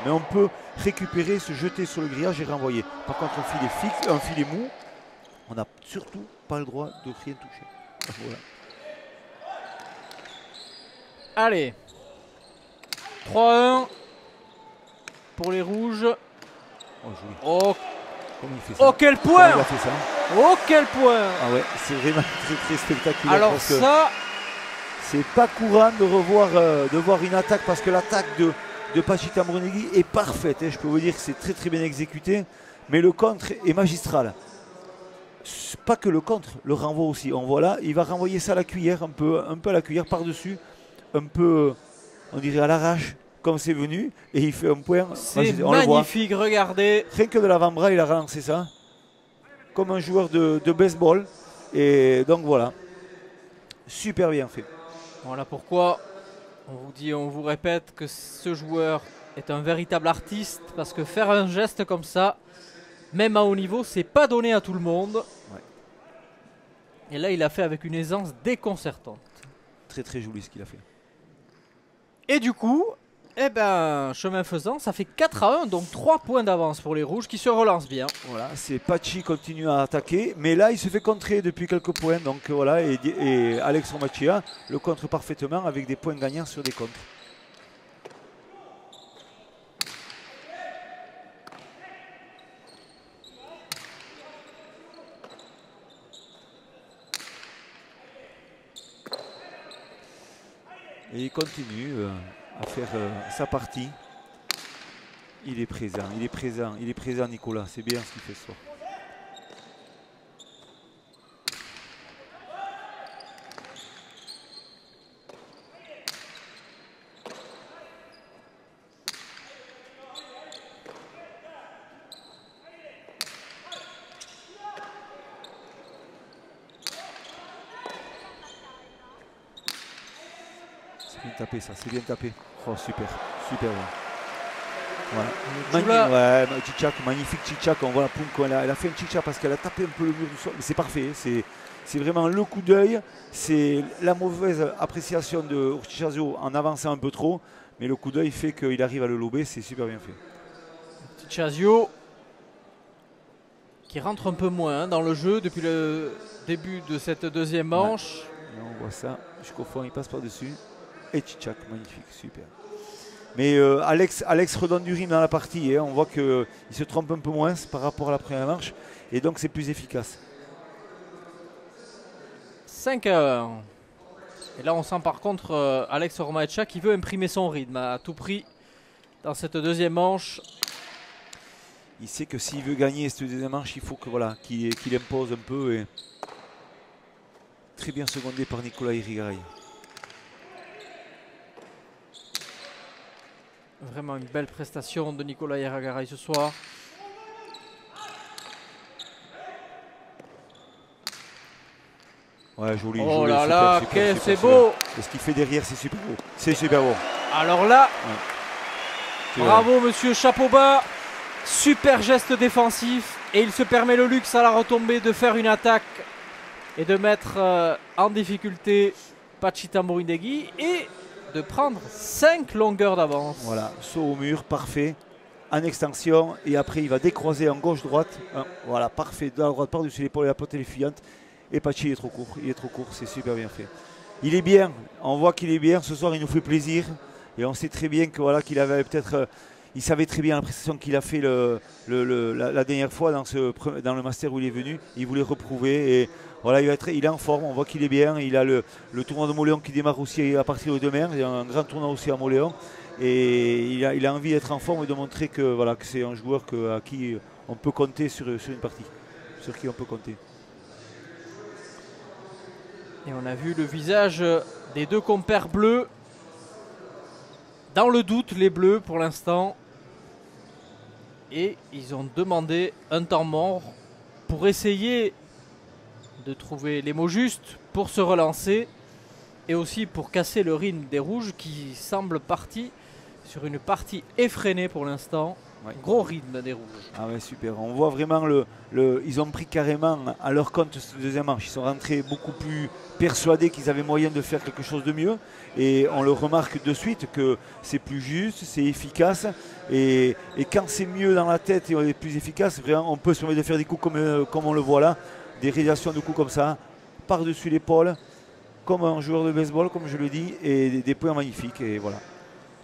Mais on peut récupérer, se jeter sur le grillage et renvoyer. Par contre, un filet fixe, un filet mou, on n'a surtout pas le droit de rien toucher. Voilà. Allez. 3-1 pour les rouges. Oh, joli. Oh, comment il fait ça? Oh, quel point! Il a fait ça. Oh, quel point! Ah ouais, c'est vraiment très très spectaculaire. Alors ça, c'est pas courant de voir une attaque, parce que l'attaque de Pachi Tambronegui est parfaite. Hein. Je peux vous dire que c'est très très bien exécuté, mais le contre est magistral. Pas que le contre, le renvoi aussi. On voit là, il va renvoyer ça à la cuillère, un peu à la cuillère par-dessus, un peu, on dirait à l'arrache, comme c'est venu, et il fait un point. C'est magnifique, regardez. Rien que de l'avant-bras, il a relancé ça, comme un joueur de baseball. Et donc voilà, super bien fait. Voilà pourquoi on vous répète que ce joueur est un véritable artiste, parce que faire un geste comme ça, même à haut niveau, c'est pas donné à tout le monde. Ouais. Et là, il a fait avec une aisance déconcertante. Très très joli ce qu'il a fait. Et du coup, eh ben, chemin faisant, ça fait 4-1, donc 3 points d'avance pour les rouges qui se relancent bien. Voilà, c'est Pachi continue à attaquer, mais là il se fait contrer depuis quelques points, donc voilà, et Alex Ormaechea le contre parfaitement avec des points gagnants sur des contres. Et il continue à faire sa partie. Il est présent Nicolas, c'est bien ce qu'il fait ce soir. C'est bien tapé ça, c'est bien tapé. Oh super, super bien. Voilà. Chichak, magnifique Chichak. On voit la Punko, elle a fait un Chichak parce qu'elle a tapé un peu le mur du sol. Mais c'est parfait, c'est vraiment le coup d'œil. C'est la mauvaise appréciation de Urtichazio en avançant un peu trop. Mais le coup d'œil fait qu'il arrive à le lober, c'est super bien fait. Urtichazio qui rentre un peu moins dans le jeu depuis le début de cette deuxième manche. Ouais. Là, on voit ça jusqu'au fond, il passe par-dessus. Et Chichak, magnifique, super. Mais Alex redonne du rythme dans la partie. Hein. On voit qu'il se trompe un peu moins par rapport à la première manche. Et donc c'est plus efficace. 5-1. Et là on sent par contre Alex Ormaechea qui veut imprimer son rythme à tout prix dans cette deuxième manche. Il sait que s'il veut gagner cette deuxième manche, il faut que voilà, qu'il impose un peu. Et très bien secondé par Nicolas Ayeragaray. Vraiment une belle prestation de Nicolas Ayeragaray ce soir. Ouais, joli. Oh joli, là super, là, super, c'est super. beau. Et ce qu'il fait derrière, c'est super beau. C'est super beau. Alors là, C'est bravo monsieur Chapeau bas. Super geste défensif. Et il se permet le luxe à la retombée de faire une attaque et de mettre en difficulté Pachita Mourindegui et de prendre 5 longueurs d'avance. Voilà, saut au mur, parfait. En extension, et après il va décroiser en gauche-droite. Voilà, parfait. De la droite par-dessus l'épaule et la pote défiante. Et Pachi est trop court. Il est trop court, c'est super bien fait. Il est bien, on voit qu'il est bien. Ce soir, il nous fait plaisir. Et on sait très bien que voilà, qu'il avait peut-être. Il savait très bien la prestation qu'il a fait la dernière fois dans le Master où il est venu. Il voulait reprouver. Et voilà, il est en forme. On voit qu'il est bien. Il a le tournoi de Moléon qui démarre aussi à partir de demain. Il y a un grand tournoi aussi à Moléon. Et il a envie d'être en forme et de montrer que, voilà, que c'est un joueur à qui on peut compter sur une partie. Sur qui on peut compter. Et on a vu le visage des deux compères bleus. Dans le doute, les bleus pour l'instant. Et ils ont demandé un temps mort pour essayer de trouver les mots justes pour se relancer. Et aussi pour casser le rythme des rouges qui semble parti sur une partie effrénée pour l'instant. Ouais. Gros rythme des rouges. Ah ouais, super. On voit vraiment ils ont pris carrément à leur compte cette deuxième manche. Ils sont rentrés beaucoup plus persuadés qu'ils avaient moyen de faire quelque chose de mieux. Et on le remarque de suite que c'est plus juste, c'est efficace. Et quand c'est mieux dans la tête et on est plus efficace, vraiment, on peut se permettre de faire des coups comme on le voit là. Des réalisations de coups comme ça, par-dessus l'épaule, comme un joueur de baseball, comme je le dis, et des points magnifiques. Et voilà.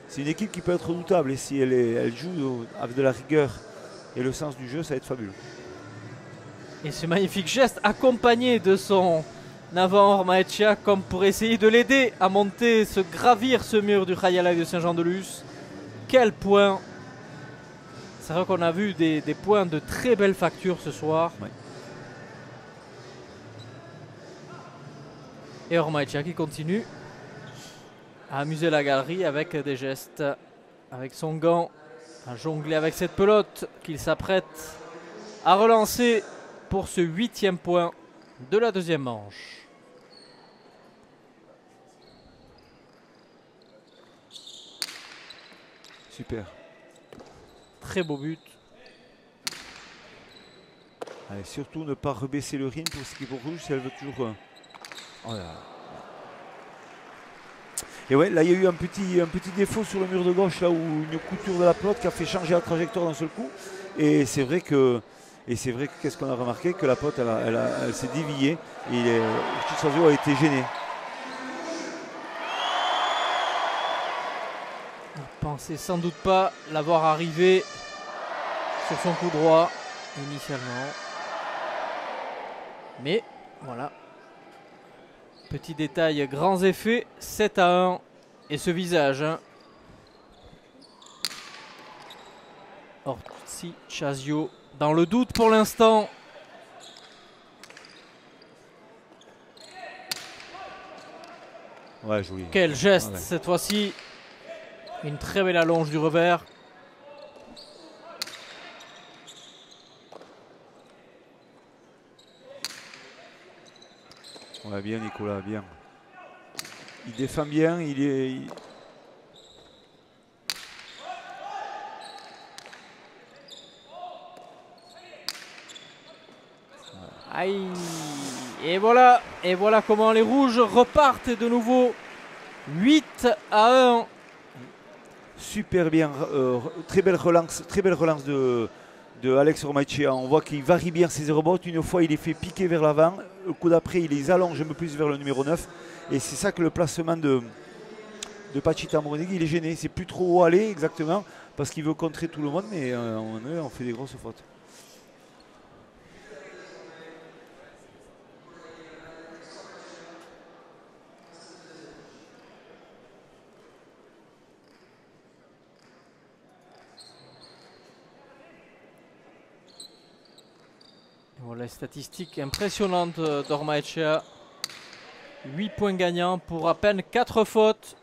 C'est une équipe qui peut être redoutable et si elle joue avec de la rigueur et le sens du jeu, ça va être fabuleux. Et ce magnifique geste accompagné de son avant Ormaechia comme pour essayer de l'aider à monter, gravir ce mur du Khayalai de Saint-Jean-de-Luz. Quel point! C'est vrai qu'on a vu des points de très belle facture ce soir. Ouais. Et Ormaechia qui continue à amuser la galerie avec des gestes, avec son gant, à jongler avec cette pelote qu'il s'apprête à relancer pour ce 8e point de la deuxième manche. Super. Très beau but. Allez, surtout ne pas rebaisser le rythme pour ce qui est pour rouge si elle veut toujours. Oh là. Et ouais, là il y a eu un petit défaut sur le mur de gauche, là où une couture de la pelote qui a fait changer la trajectoire d'un seul coup. Et c'est vrai que qu'est-ce qu'on a remarqué, que la pelote elle s'est déviée et Chisazo a été gêné. Il pensait sans doute pas l'avoir arrivé sur son coup droit initialement. Mais voilà. Petit détail, grands effets, 7-1. Et ce visage. Ortiz Chazio dans le doute pour l'instant. Ouais, joli. Quel geste Ouais. cette fois-ci. Une très belle allonge du revers. Ouais, bien Nicolas, bien. Il défend bien, Aïe. Et voilà comment les rouges repartent de nouveau 8-1. super bien, très belle relance de Alex Ormaechea. On voit qu'il varie bien ses rebots. Une fois, il les fait piquer vers l'avant. Le coup d'après, il les allonge un peu plus vers le numéro 9. Et c'est ça que le placement de Pachita Mourindegui, il est gêné. C'est plus trop où aller exactement parce qu'il veut contrer tout le monde, mais on fait des grosses fautes. Voilà les statistiques impressionnantes d'Ormaechea. 8 points gagnants pour à peine 4 fautes.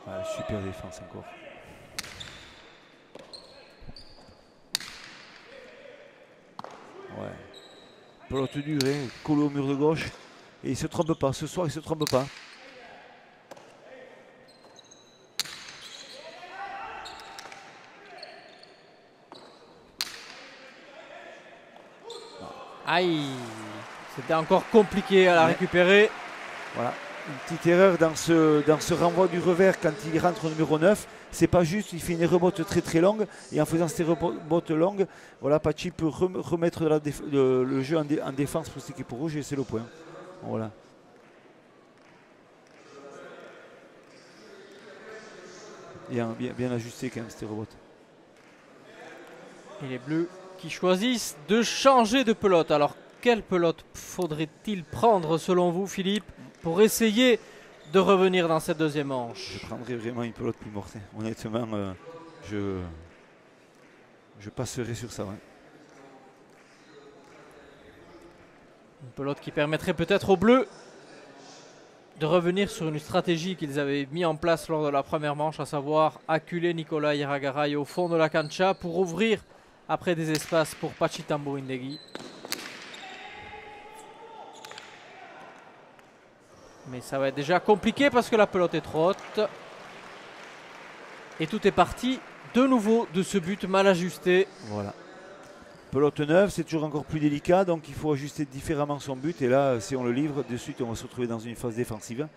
Ouais, super défense encore. Pelote dure, hein, collé au mur de gauche. Et il ne se trompe pas. Ce soir, il ne se trompe pas. Aïe, c'était encore compliqué à la récupérer. Voilà, une petite erreur dans ce renvoi du revers quand il rentre au numéro 9. C'est pas juste, il fait une rebote très très longue. Et en faisant ces rebotes longues, voilà, Pachi peut remettre le jeu en défense pour cette équipe rouge et c'est le point. Voilà. Bien ajusté quand même ces rebotes. Et les Bleus qui choisissent de changer de pelote. Alors, quelle pelote faudrait-il prendre selon vous, Philippe, pour essayer de revenir dans cette deuxième manche? Je prendrais vraiment une pelote plus morte. Honnêtement, je passerai sur ça. Ouais. Une pelote qui permettrait peut-être aux Bleus de revenir sur une stratégie qu'ils avaient mis en place lors de la première manche, à savoir acculer Nicolas Iragaray au fond de la cancha pour ouvrir après des espaces pour Pachi Tamborindegui. Mais ça va être déjà compliqué parce que la pelote est trop haute. Et tout est parti de nouveau de ce but mal ajusté. Voilà. Pelote neuve, c'est toujours encore plus délicat, donc il faut ajuster différemment son but. Et là, si on le livre, de suite, on va se retrouver dans une phase défensive.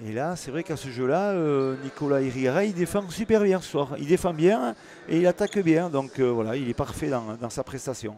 Et là, c'est vrai qu'à ce jeu-là, Nicolas Irigara, il défend super bien ce soir. Il défend bien et il attaque bien. Donc voilà, il est parfait dans sa prestation.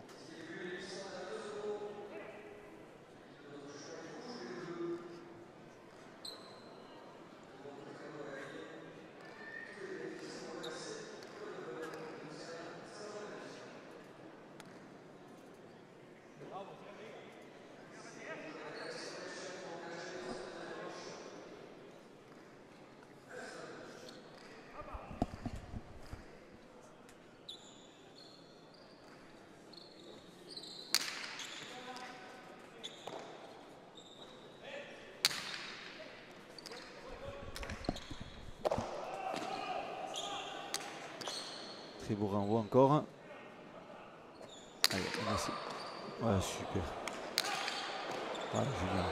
Très beau renvoi encore. Allez, merci. Voilà, super. Voilà, génial.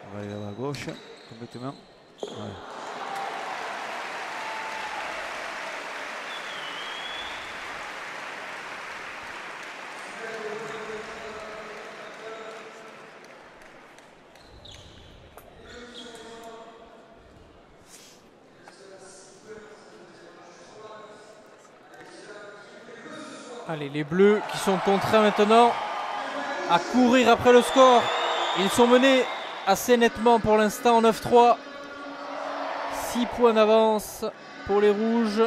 On va aller là-bas à gauche, complètement. Ouais. Allez, les Bleus qui sont contraints maintenant à courir après le score. Ils sont menés assez nettement pour l'instant en 9-3. 6 points d'avance pour les Rouges.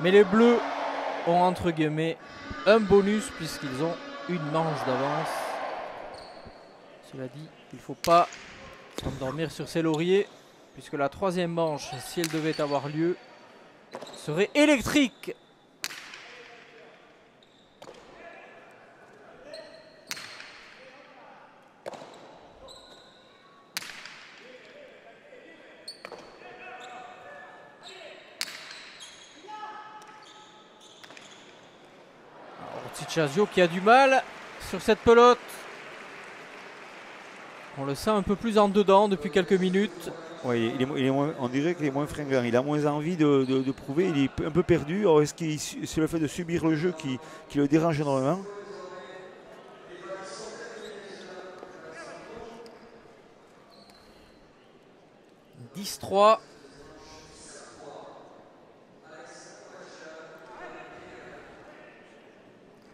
Mais les Bleus ont entre guillemets un bonus puisqu'ils ont une manche d'avance. Cela dit, il ne faut pas s'endormir sur ses lauriers puisque la troisième manche, si elle devait avoir lieu, serait électrique. Chazio qui a du mal sur cette pelote. On le sent un peu plus en dedans depuis quelques minutes. Oui, on dirait qu'il est moins fringant. Il a moins envie de prouver. Il est un peu perdu. Alors est-ce que c'est le fait de subir le jeu qui le dérange énormément? « 10-3 ».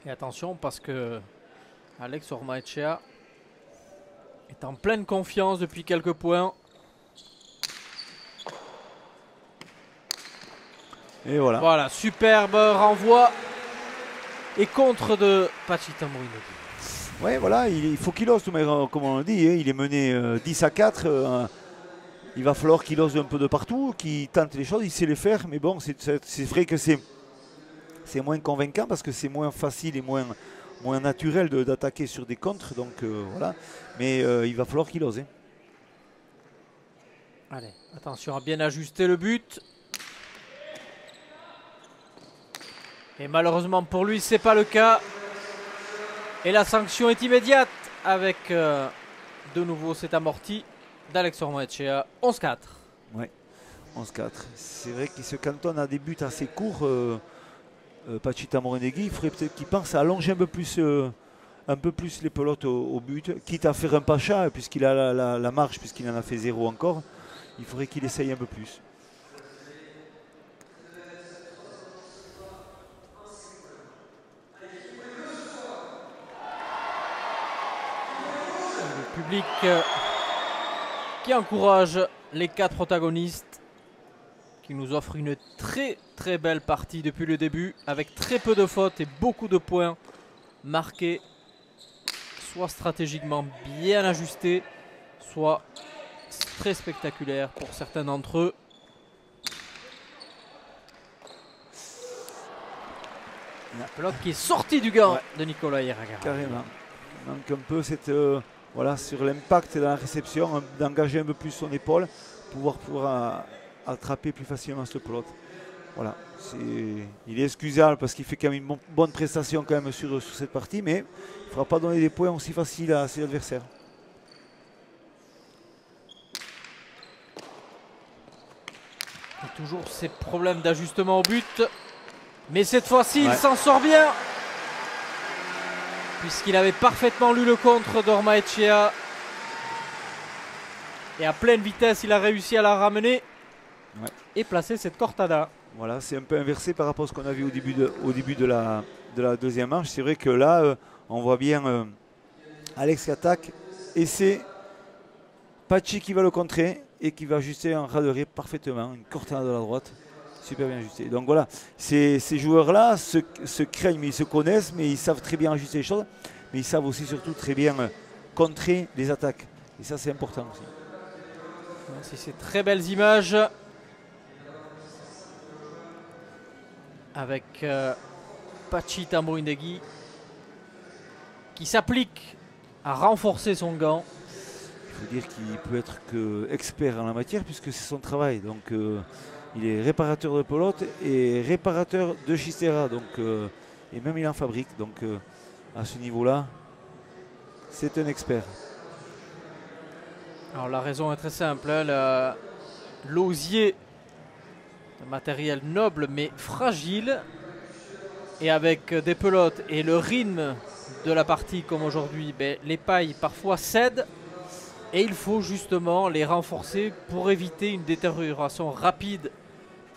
Et attention parce que Alex Ormaechea est en pleine confiance depuis quelques points. Et voilà. Voilà, superbe renvoi et contre de Pachi Tamborindegui. Oui, voilà, il faut qu'il ose, mais comme on le dit, hein, il est mené 10-4. Il va falloir qu'il ose un peu de partout, qu'il tente les choses, il sait les faire, mais bon, c'est vrai que c'est moins convaincant parce que c'est moins facile et moins naturel d'attaquer sur des contres. Donc voilà. Mais il va falloir qu'il ose. Hein. Allez, attention à bien ajuster le but. Et malheureusement pour lui, c'est pas le cas. Et la sanction est immédiate avec de nouveau cet amorti d'Alex Ormaechea. 11-4. Ouais, 11-4. C'est vrai qu'il se cantonne à des buts assez courts. Pachita Morenegui, il faudrait peut-être qu'il pense à allonger un peu plus les pelotes au but, quitte à faire un pacha, puisqu'il a la marge, puisqu'il en a fait 0 encore. Il faudrait qu'il essaye un peu plus. Le public qui encourage les 4 protagonistes, qui nous offre une très belle partie depuis le début, avec très peu de fautes et beaucoup de points marqués, soit stratégiquement bien ajustés, soit très spectaculaires pour certains d'entre eux. La pelote qui est sortie du gant de Nicolas Irigaray. Carrément. Il manque un peu cette, voilà, sur l'impact dans la réception, d'engager un peu plus son épaule, pouvoir attraper plus facilement cette pelote. Voilà, il est excusable parce qu'il fait quand même une bonne prestation quand même sur cette partie, mais il ne fera pas donner des points aussi faciles à ses adversaires. Et toujours ces problèmes d'ajustement au but, mais cette fois-ci il s'en sort bien, puisqu'il avait parfaitement lu le contre d'Ormaechea et à pleine vitesse il a réussi à la ramener et placer cette cortada. Voilà, c'est un peu inversé par rapport à ce qu'on a vu au début de la deuxième manche. C'est vrai que là, on voit bien Alex qui attaque et c'est Pachi qui va le contrer et qui va ajuster en raderie parfaitement. Une cortada de la droite, super bien ajustée. Donc voilà, ces joueurs-là se craignent, mais ils se connaissent, mais ils savent très bien ajuster les choses. Mais ils savent aussi surtout très bien contrer les attaques. Et ça, c'est important aussi. C'est ces très belles images avec Pachita Morenegui qui s'applique à renforcer son gant. Il faut dire qu'il peut être que expert en la matière puisque c'est son travail. Donc il est réparateur de pelote et réparateur de chistera. Donc, et même il en fabrique. Donc à ce niveau-là, c'est un expert. Alors la raison est très simple. Hein, l'osier, un matériel noble mais fragile. Et avec des pelotes et le rythme de la partie comme aujourd'hui, les pailles parfois cèdent. Et il faut justement les renforcer pour éviter une détérioration rapide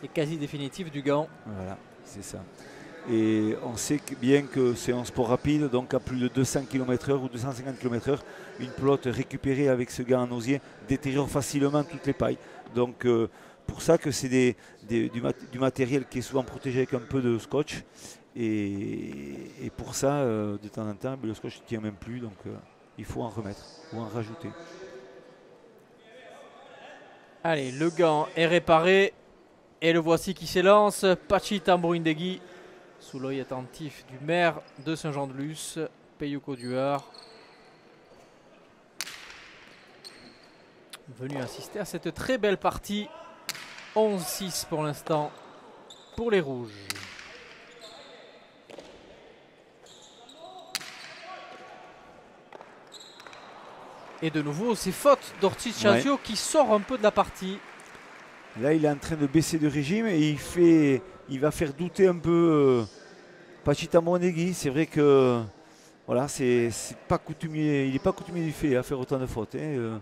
et quasi définitive du gant. Voilà, c'est ça. Et on sait bien que c'est un sport rapide, donc à plus de 200 km/h ou 250 km/h, une pelote récupérée avec ce gant en osier détériore facilement toutes les pailles. Donc pour ça que c'est du matériel qui est souvent protégé avec un peu de scotch. Et pour ça, de temps en temps, le scotch ne tient même plus, donc il faut en remettre ou en rajouter. Allez, le gant est réparé et le voici qui s'élance. Pachita Morenegui, sous l'œil attentif du maire de Saint-Jean-de-Luz, Peyuko Duhar, venu assister à cette très belle partie. 11-6 pour l'instant pour les rouges. Et de nouveau, c'est faute d'Ortiz Chazio qui sort un peu de la partie. Là, il est en train de baisser de régime et il va faire douter un peu Pachita Morenegui. C'est vrai que voilà, c'est pas coutumier, il n'est pas coutumier du fait à faire autant de fautes. Hein,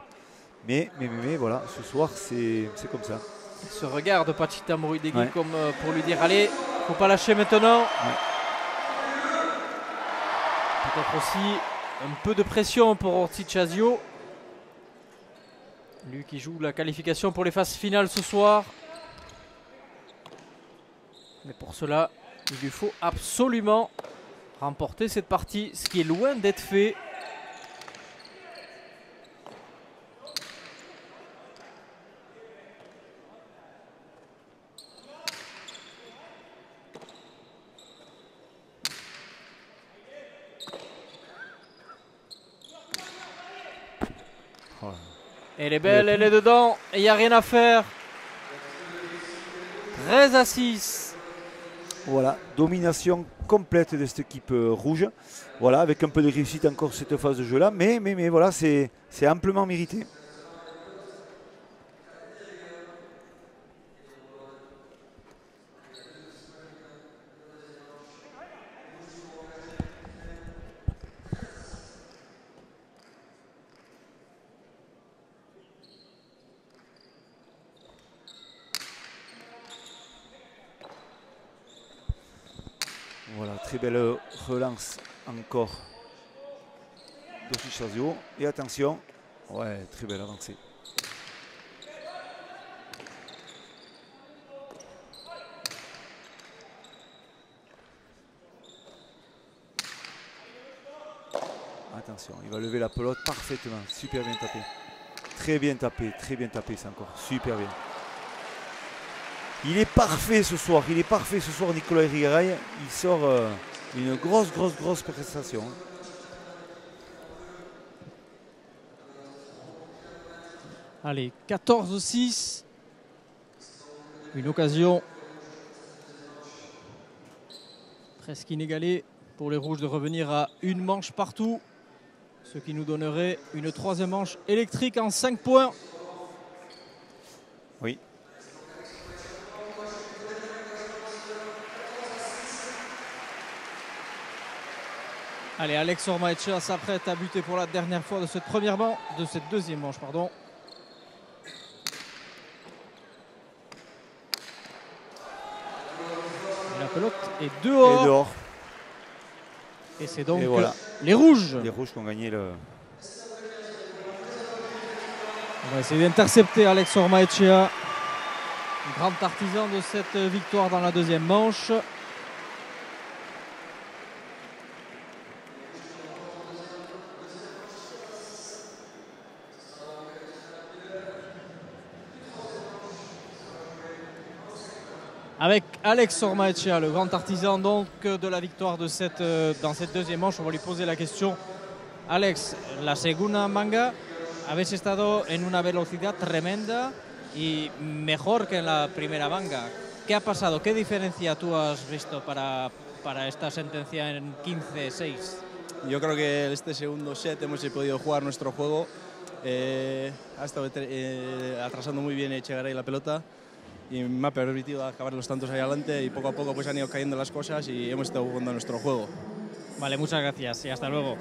mais voilà, ce soir, c'est comme ça. Il se regarde Pachita Morenegui comme pour lui dire allez, faut pas lâcher maintenant. Peut-être aussi un peu de pression pour Ortiz Chazio. Lui qui joue la qualification pour les phases finales ce soir. Mais pour cela, il lui faut absolument remporter cette partie, ce qui est loin d'être fait. Elle est belle, elle est dedans, et il n'y a rien à faire. 13-6. Voilà, domination complète de cette équipe rouge. Voilà, avec un peu de réussite encore cette phase de jeu-là. Mais voilà, c'est amplement mérité. Voilà, très belle relance encore de Chazio. Et attention, ouais, très belle avancée. Attention, il va lever la pelote parfaitement, super bien tapé. Très bien tapé, c'est encore super bien. Il est parfait ce soir, Nicolas Irigaray. Il sort une grosse prestation. Allez, 14-6. Une occasion presque inégalée pour les Rouges de revenir à une manche partout. Ce qui nous donnerait une troisième manche électrique en 5 points. Oui. Allez, Alex Ormaechea s'apprête à buter pour la dernière fois de cette deuxième manche, pardon. La pelote est dehors. Et c'est donc voilà. Les Rouges. Les Rouges qui ont gagné le... On va essayer d'intercepter Alex Ormaechea, grand artisan de cette victoire dans la deuxième manche. Avec Alex Ormaechea, le grand artisan donc de la victoire de dans cette deuxième manche, on va lui poser la question. Alex, la segunda manga habéis estado en una velocidad tremenda y mejor que en la primera manga. ¿Qué ha pasado? ¿Qué diferencia tú has visto para esta sentencia en 15-6? Yo creo que este segundo set hemos podido jugar nuestro juego. Ha estado atrasando muy bien Echegaray la pelota y me ha permitido acabar los tantos ahí adelante y poco a poco pues han ido cayendo las cosas y hemos estado jugando nuestro juego. Vale, muchas gracias y hasta luego.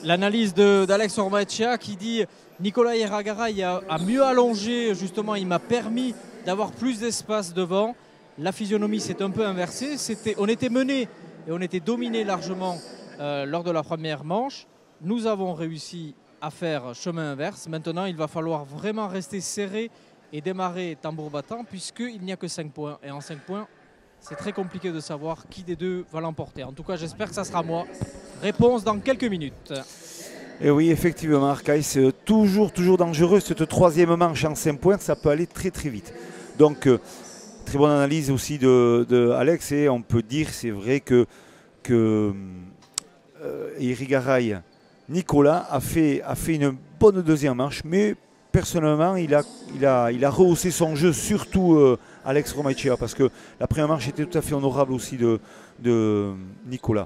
L'analyse d'Alex Ormaechea qui dit Nicolas Irigaray a mieux allongé, justement il m'a permis d'avoir plus d'espace devant. La physionomie s'est un peu inversée, on était mené et on était dominé largement lors de la première manche. Nous avons réussi à faire chemin inverse. Maintenant il va falloir vraiment rester serré et démarrer tambour battant puisqu'il n'y a que 5 points. Et en 5 points, c'est très compliqué de savoir qui des deux va l'emporter. En tout cas, j'espère que ça sera moi. Réponse dans quelques minutes. Et oui, effectivement, Arcaï, c'est toujours dangereux. Cette troisième manche en 5 points, ça peut aller très vite. Donc, très bonne analyse aussi de Alex. Et on peut dire, c'est vrai que Irigaray, Nicolas, a fait une bonne deuxième manche, mais personnellement, il a rehaussé son jeu, surtout Alex Ormaechea, parce que la première manche était tout à fait honorable aussi de Nicolas.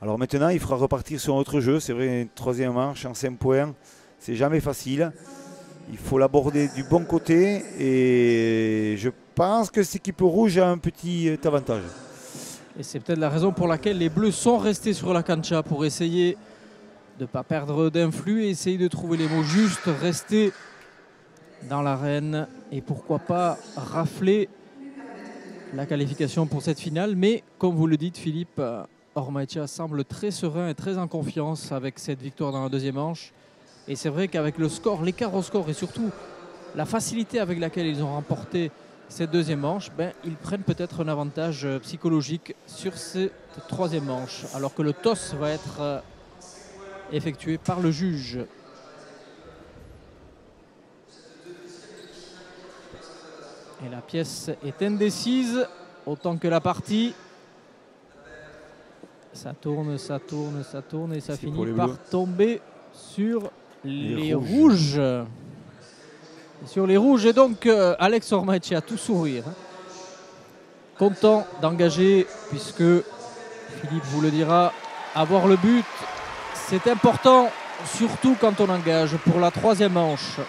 Alors maintenant, il fera repartir son autre jeu. C'est vrai, une troisième manche en 5 points, c'est jamais facile. Il faut l'aborder du bon côté et je pense que cette équipe rouge a un petit avantage. Et c'est peut-être la raison pour laquelle les Bleus sont restés sur la cancha pour essayer de ne pas perdre d'influx et essayer de trouver les mots justes, rester dans l'arène et pourquoi pas rafler la qualification pour cette finale. Mais comme vous le dites, Philippe, Ormaechea semble très serein et très en confiance avec cette victoire dans la deuxième manche. Et c'est vrai qu'avec le score, l'écart au score et surtout la facilité avec laquelle ils ont remporté cette deuxième manche, ils prennent peut-être un avantage psychologique sur cette troisième manche, alors que le toss va être effectué par le juge. Et la pièce est indécise, autant que la partie. Ça tourne et ça finit par tomber sur les rouges. Sur les rouges, et donc Alex Ormaechea tout sourire. content d'engager, puisque Philippe vous le dira, avoir le but, c'est important, surtout quand on engage pour la 3e manche.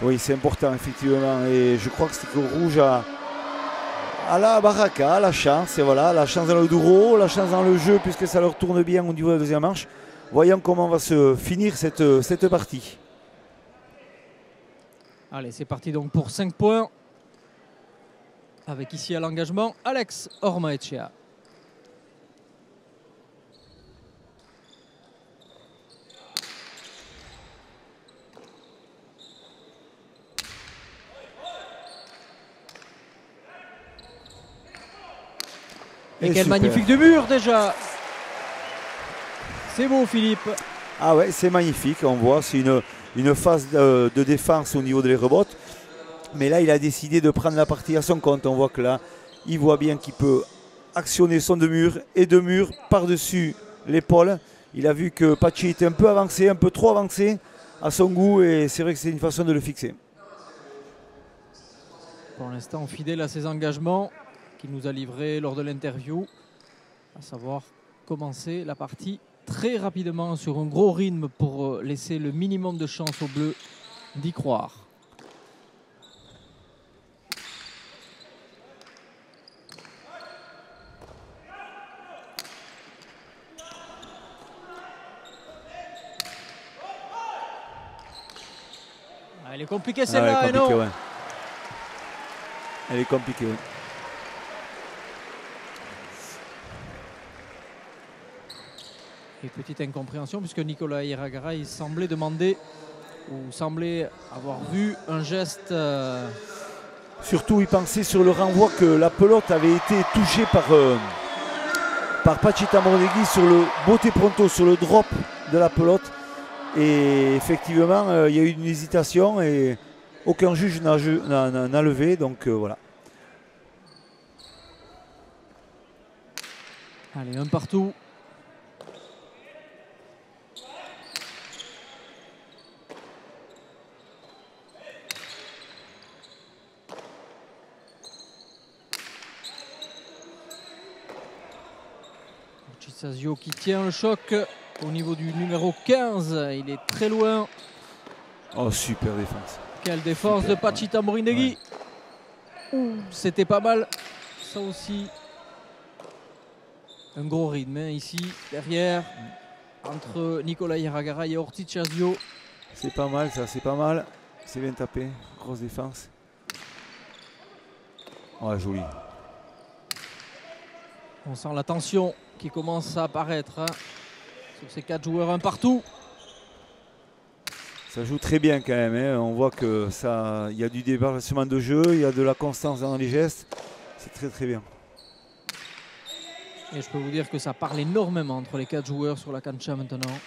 Oui, c'est important, effectivement. Et je crois que c'est que Rouge a la baraka, la chance. Et voilà, la chance dans le douro, la chance dans le jeu, puisque ça leur tourne bien au niveau de la 2e manche. Voyons comment va se finir cette partie. Allez, c'est parti donc pour 5 points. Avec ici à l'engagement, Alex Ormaechea. Et quel super. magnifique de mur déjà. C'est beau Philippe. Ah ouais, c'est magnifique, on voit, c'est une phase de défense au niveau des rebottes. Mais là, il a décidé de prendre la partie à son compte. On voit que là, il voit bien qu'il peut actionner son demi-mur et demi-mur par-dessus l'épaule. Il a vu que Pachi était un peu avancé, un peu trop avancé à son goût. Et c'est vrai que c'est une façon de le fixer. Pour l'instant, fidèle à ses engagements qu'il nous a livrés lors de l'interview, à savoir commencer la partie très rapidement sur un gros rythme pour laisser le minimum de chance aux Bleus d'y croire. Elle est compliquée celle-là, et non. Ouais. Elle est compliquée, oui. Et petite incompréhension, puisque Nicolas Iragaray semblait demander, ou semblait avoir vu un geste... Surtout, il pensait sur le renvoi que la pelote avait été touchée par Pachita Moronegui sur le Bote Pronto, sur le drop de la pelote. Et effectivement, il y a eu une hésitation et aucun juge n'a levé. Donc voilà. Allez, un partout. Chisazio qui tient le choc au niveau du numéro 15. Il est très loin. Oh, super défense. Quelle défense super, de Pachita Moronegui. Ouais. C'était pas mal. Ça aussi. Un gros rythme hein, ici, derrière, entre Nicolas Iragaray et Ortiz Chazio. C'est pas mal ça, c'est pas mal. C'est bien tapé. Grosse défense. Ouais, joli. On sent la tension qui commence à apparaître hein, sur ces 4 joueurs un partout. Ça joue très bien quand même. Hein. On voit que ça, il y a du débarrassement de jeu, il y a de la constance dans les gestes. C'est très très bien. Et je peux vous dire que ça parle énormément entre les 4 joueurs sur la cancha maintenant.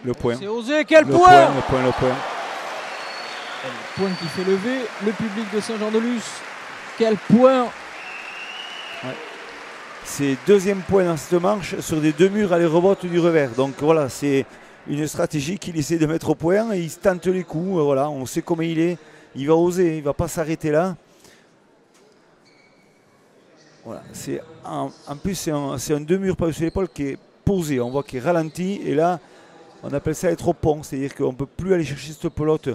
Le point. C'est osé, quel point! Le point. Le point qui fait lever le public de Saint-Jean-de-Luz. Quel point! Ouais. C'est deuxième point dans cette manche sur des 2 murs à les rebottes du revers. Donc voilà, c'est une stratégie qu'il essaie de mettre au point et il se tente les coups. Voilà, on sait comment il est. Il va oser, il ne va pas s'arrêter là. Voilà, en plus, c'est un 2 murs par-dessus l'épaule qui est posé. On voit qu'il est ralenti et là, on appelle ça être au pont. C'est-à-dire qu'on ne peut plus aller chercher cette pelote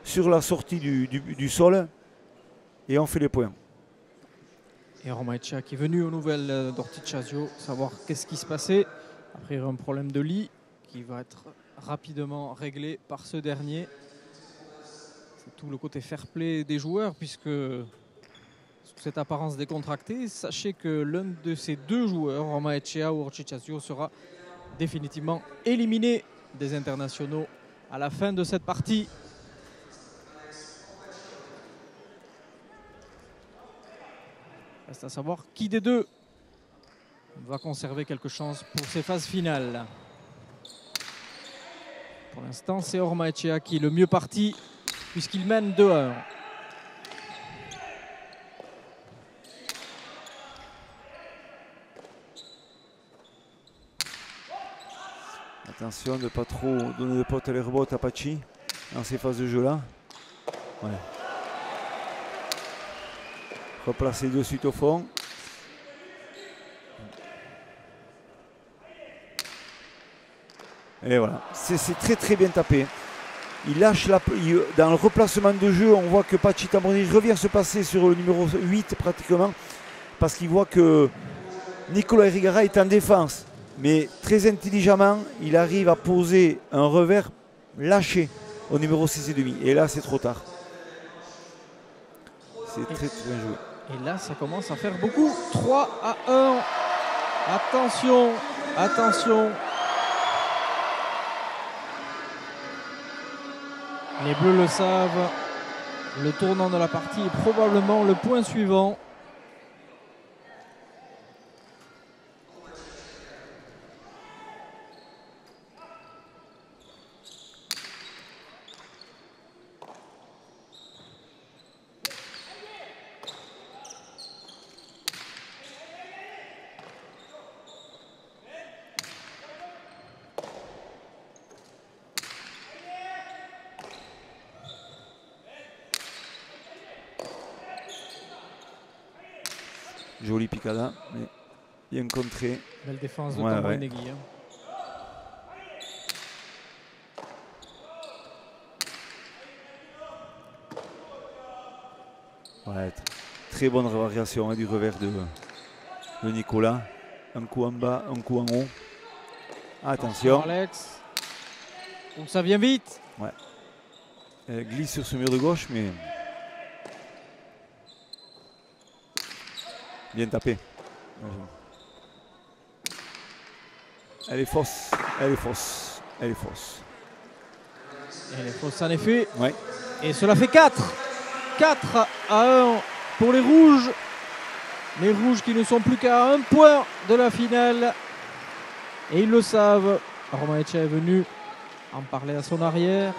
sur la sortie du sol et on fait les points. Et Ormaechea qui est venu aux nouvelles d'Ortiz Chazio, savoir qu'est-ce qui se passait. Après, il y a un problème de lit qui va être rapidement réglé par ce dernier. C'est tout le côté fair-play des joueurs, puisque sous cette apparence décontractée, sachez que l'un de ces 2 joueurs, Ormaechea ou Ortiz Chazio, sera définitivement éliminé des internationaux à la fin de cette partie. Reste à savoir qui des 2 va conserver quelque chance pour ces phases finales. Pour l'instant, c'est Ormaechea qui est le mieux parti puisqu'il mène 2-1. Attention de ne pas trop donner de potes à les rebots à Pachi dans ces phases de jeu là. Ouais. Replacer de suite au fond. Et voilà, c'est très très bien tapé. Il lâche dans le replacement de jeu, on voit que Pachi Tamboni revient se passer sur le numéro 8 pratiquement, parce qu'il voit que Nicolas Irigaray est en défense. Mais très intelligemment, il arrive à poser un revers lâché au numéro 6,5. Et là, c'est trop tard. C'est très très bien joué. Et là, ça commence à faire beaucoup. 3-1. Attention, attention. Les Bleus le savent. Le tournant de la partie est probablement le point suivant. Joli picada, mais bien contré. Belle défense de Ouais, Tambon ouais. Negui. Ouais, très bonne variation du revers de Nicolas. Un coup en bas, un coup en haut. Attention. Alex. Donc ça vient vite. Ouais. Elle glisse sur ce mur de gauche, mais bien tapé. Elle est fausse, elle est fausse, elle est fausse. Elle est fausse en effet. Ouais. Et cela fait 4. 4-1 pour les Rouges. Les Rouges qui ne sont plus qu'à un point de la finale. Et ils le savent. Romain Etchea est venu en parler à son arrière.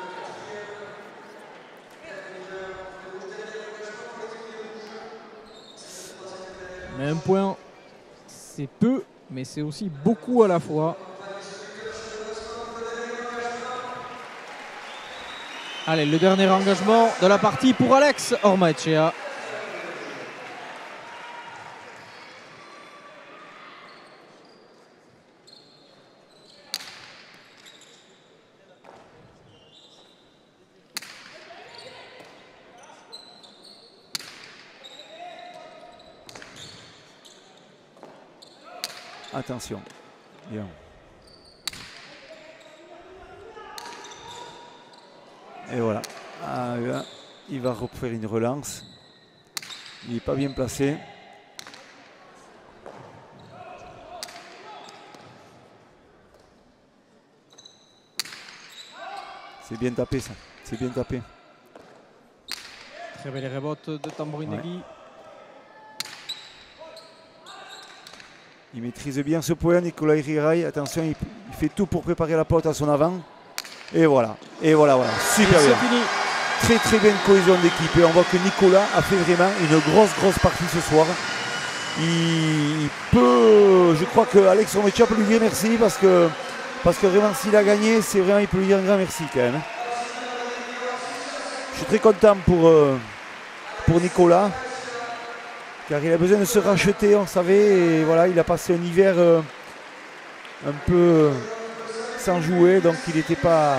Mais un point, c'est peu, mais c'est aussi beaucoup à la fois. Allez, le dernier engagement de la partie pour Alex Ormaechea. Attention. Bien. Et voilà. Ah, là, il va refaire une relance. Il n'est pas bien placé. C'est bien tapé ça. C'est bien tapé. Très belle rebote de Tamborinegui. Ouais. Il maîtrise bien ce point, Nicolas Irigaray. Attention, il fait tout pour préparer la pelote à son avant. Et voilà. Et voilà, voilà. Super Et bien. c'est fini. Très très bien de cohésion d'équipe. Et on voit que Nicolas a fait vraiment une grosse partie ce soir. Il peut, je crois que Alex Ormaechea peut lui dire merci parce que vraiment s'il a gagné, c'est vraiment, il peut lui dire un grand merci quand même. Je suis très content pour Nicolas. Car il a besoin de se racheter, on savait, et voilà, il a passé un hiver un peu sans jouer, donc il n'était pas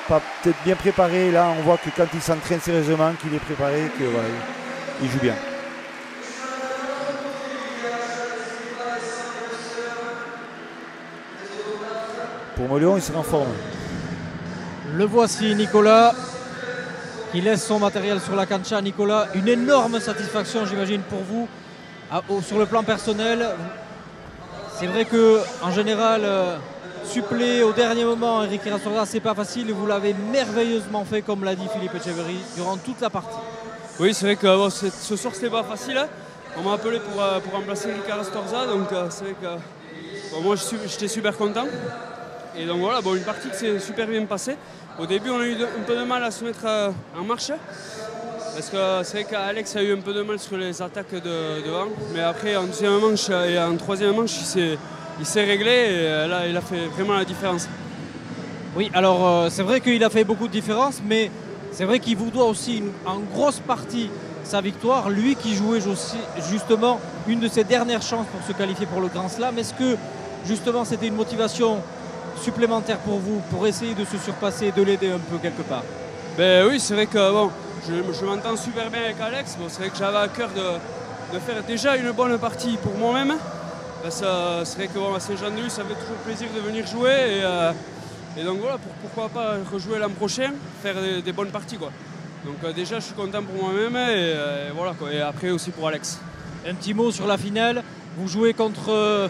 peut-être bien préparé. Là, on voit que quand il s'entraîne sérieusement, qu'il est préparé, que voilà, il joue bien. Pour Moléon, il sera en forme. Le voici, Nicolas, qui laisse son matériel sur la cancha. Nicolas, une énorme satisfaction, j'imagine, pour vous, sur le plan personnel. C'est vrai qu'en général, suppléer au dernier moment Eric Rastorza, c'est pas facile. Vous l'avez merveilleusement fait, comme l'a dit Philippe Etcheverry, durant toute la partie. Oui, c'est vrai que bon, ce soir, c'était pas facile. Hein. On m'a appelé pour remplacer Eric Rastorza, donc c'est vrai que bon, moi, j'étais super content. Et donc voilà, bon, une partie qui s'est super bien passée. Au début, on a eu un peu de mal à se mettre en marche. Parce que c'est vrai qu'Alex a eu un peu de mal sur les attaques devant. Mais après, en deuxième manche et en troisième manche, il s'est réglé et là, il a fait vraiment la différence. Oui, alors c'est vrai qu'il a fait beaucoup de différences, mais c'est vrai qu'il vous doit aussi en grosse partie sa victoire. Lui qui jouait aussi, justement une de ses dernières chances pour se qualifier pour le Grand Slam. Est-ce que justement c'était une motivation supplémentaire pour vous, pour essayer de se surpasser et de l'aider un peu quelque part? Ben oui, c'est vrai que bon, je m'entends super bien avec Alex. Bon, c'est vrai que j'avais à cœur de faire déjà une bonne partie pour moi-même. C'est vrai que bon, à Saint-Jean-de-Luz, ça fait toujours plaisir de venir jouer. Et donc voilà, pourquoi pas rejouer l'an prochain, faire des bonnes parties, quoi. Donc déjà, je suis content pour moi-même et voilà, quoi. Et après aussi pour Alex. Un petit mot sur la finale. Vous jouez contre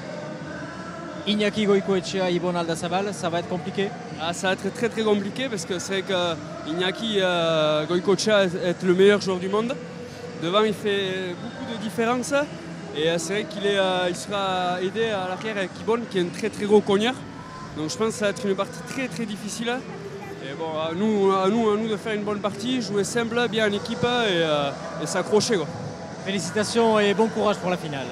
Iñaki Goicoechea et Ibon Aldazabal. Ça va être compliqué? Ça va être très très compliqué parce que c'est vrai que Iñaki Goicoechea est le meilleur joueur du monde. Devant, il fait beaucoup de différences. Et c'est vrai il sera aidé à l'arrière avec Ibon, qui est un très très gros cogneur. Donc je pense que ça va être une partie très très difficile. Et bon, à nous de faire une bonne partie, jouer simple, bien en équipe et s'accrocher, quoi. Félicitations et bon courage pour la finale.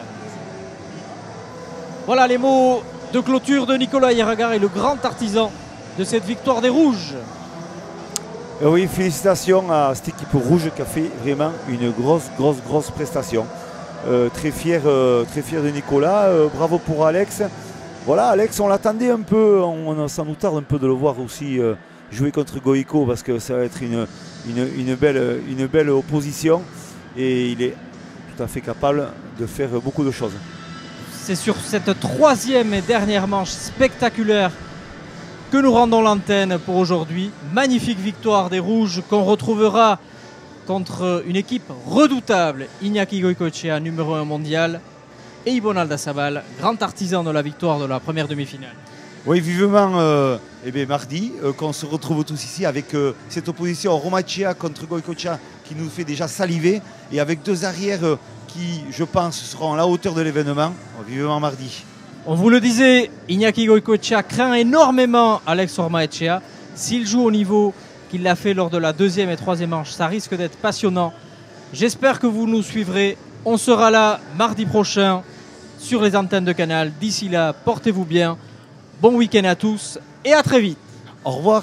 Voilà les mots de clôture de Nicolas Iragare, le grand artisan de cette victoire des Rouges. Oui, félicitations à cette équipe rouge qui a fait vraiment une grosse prestation. Très fier de Nicolas, bravo pour Alex. Voilà, Alex, on l'attendait un peu, ça nous tarde un peu de le voir aussi jouer contre Goico parce que ça va être une belle opposition et il est tout à fait capable de faire beaucoup de choses. C'est sur cette troisième et dernière manche spectaculaire que nous rendons l'antenne pour aujourd'hui. Magnifique victoire des Rouges qu'on retrouvera contre une équipe redoutable, Iñaki Goicoechea, numéro 1 mondial, et Ibon Aldazabal, grand artisan de la victoire de la première demi-finale. Oui, vivement mardi, qu'on se retrouve tous ici avec cette opposition Romachea contre Goicoechea qui nous fait déjà saliver et avec deux arrières qui, je pense, seront à la hauteur de l'événement. Vivement mardi. On vous le disait, Iñaki Goicoechea craint énormément Alex Ormaechea. S'il joue au niveau qu'il l'a fait lors de la deuxième et troisième manche, ça risque d'être passionnant. J'espère que vous nous suivrez. On sera là mardi prochain sur les antennes de Canal. D'ici là, portez-vous bien. Bon week-end à tous et à très vite. Au revoir.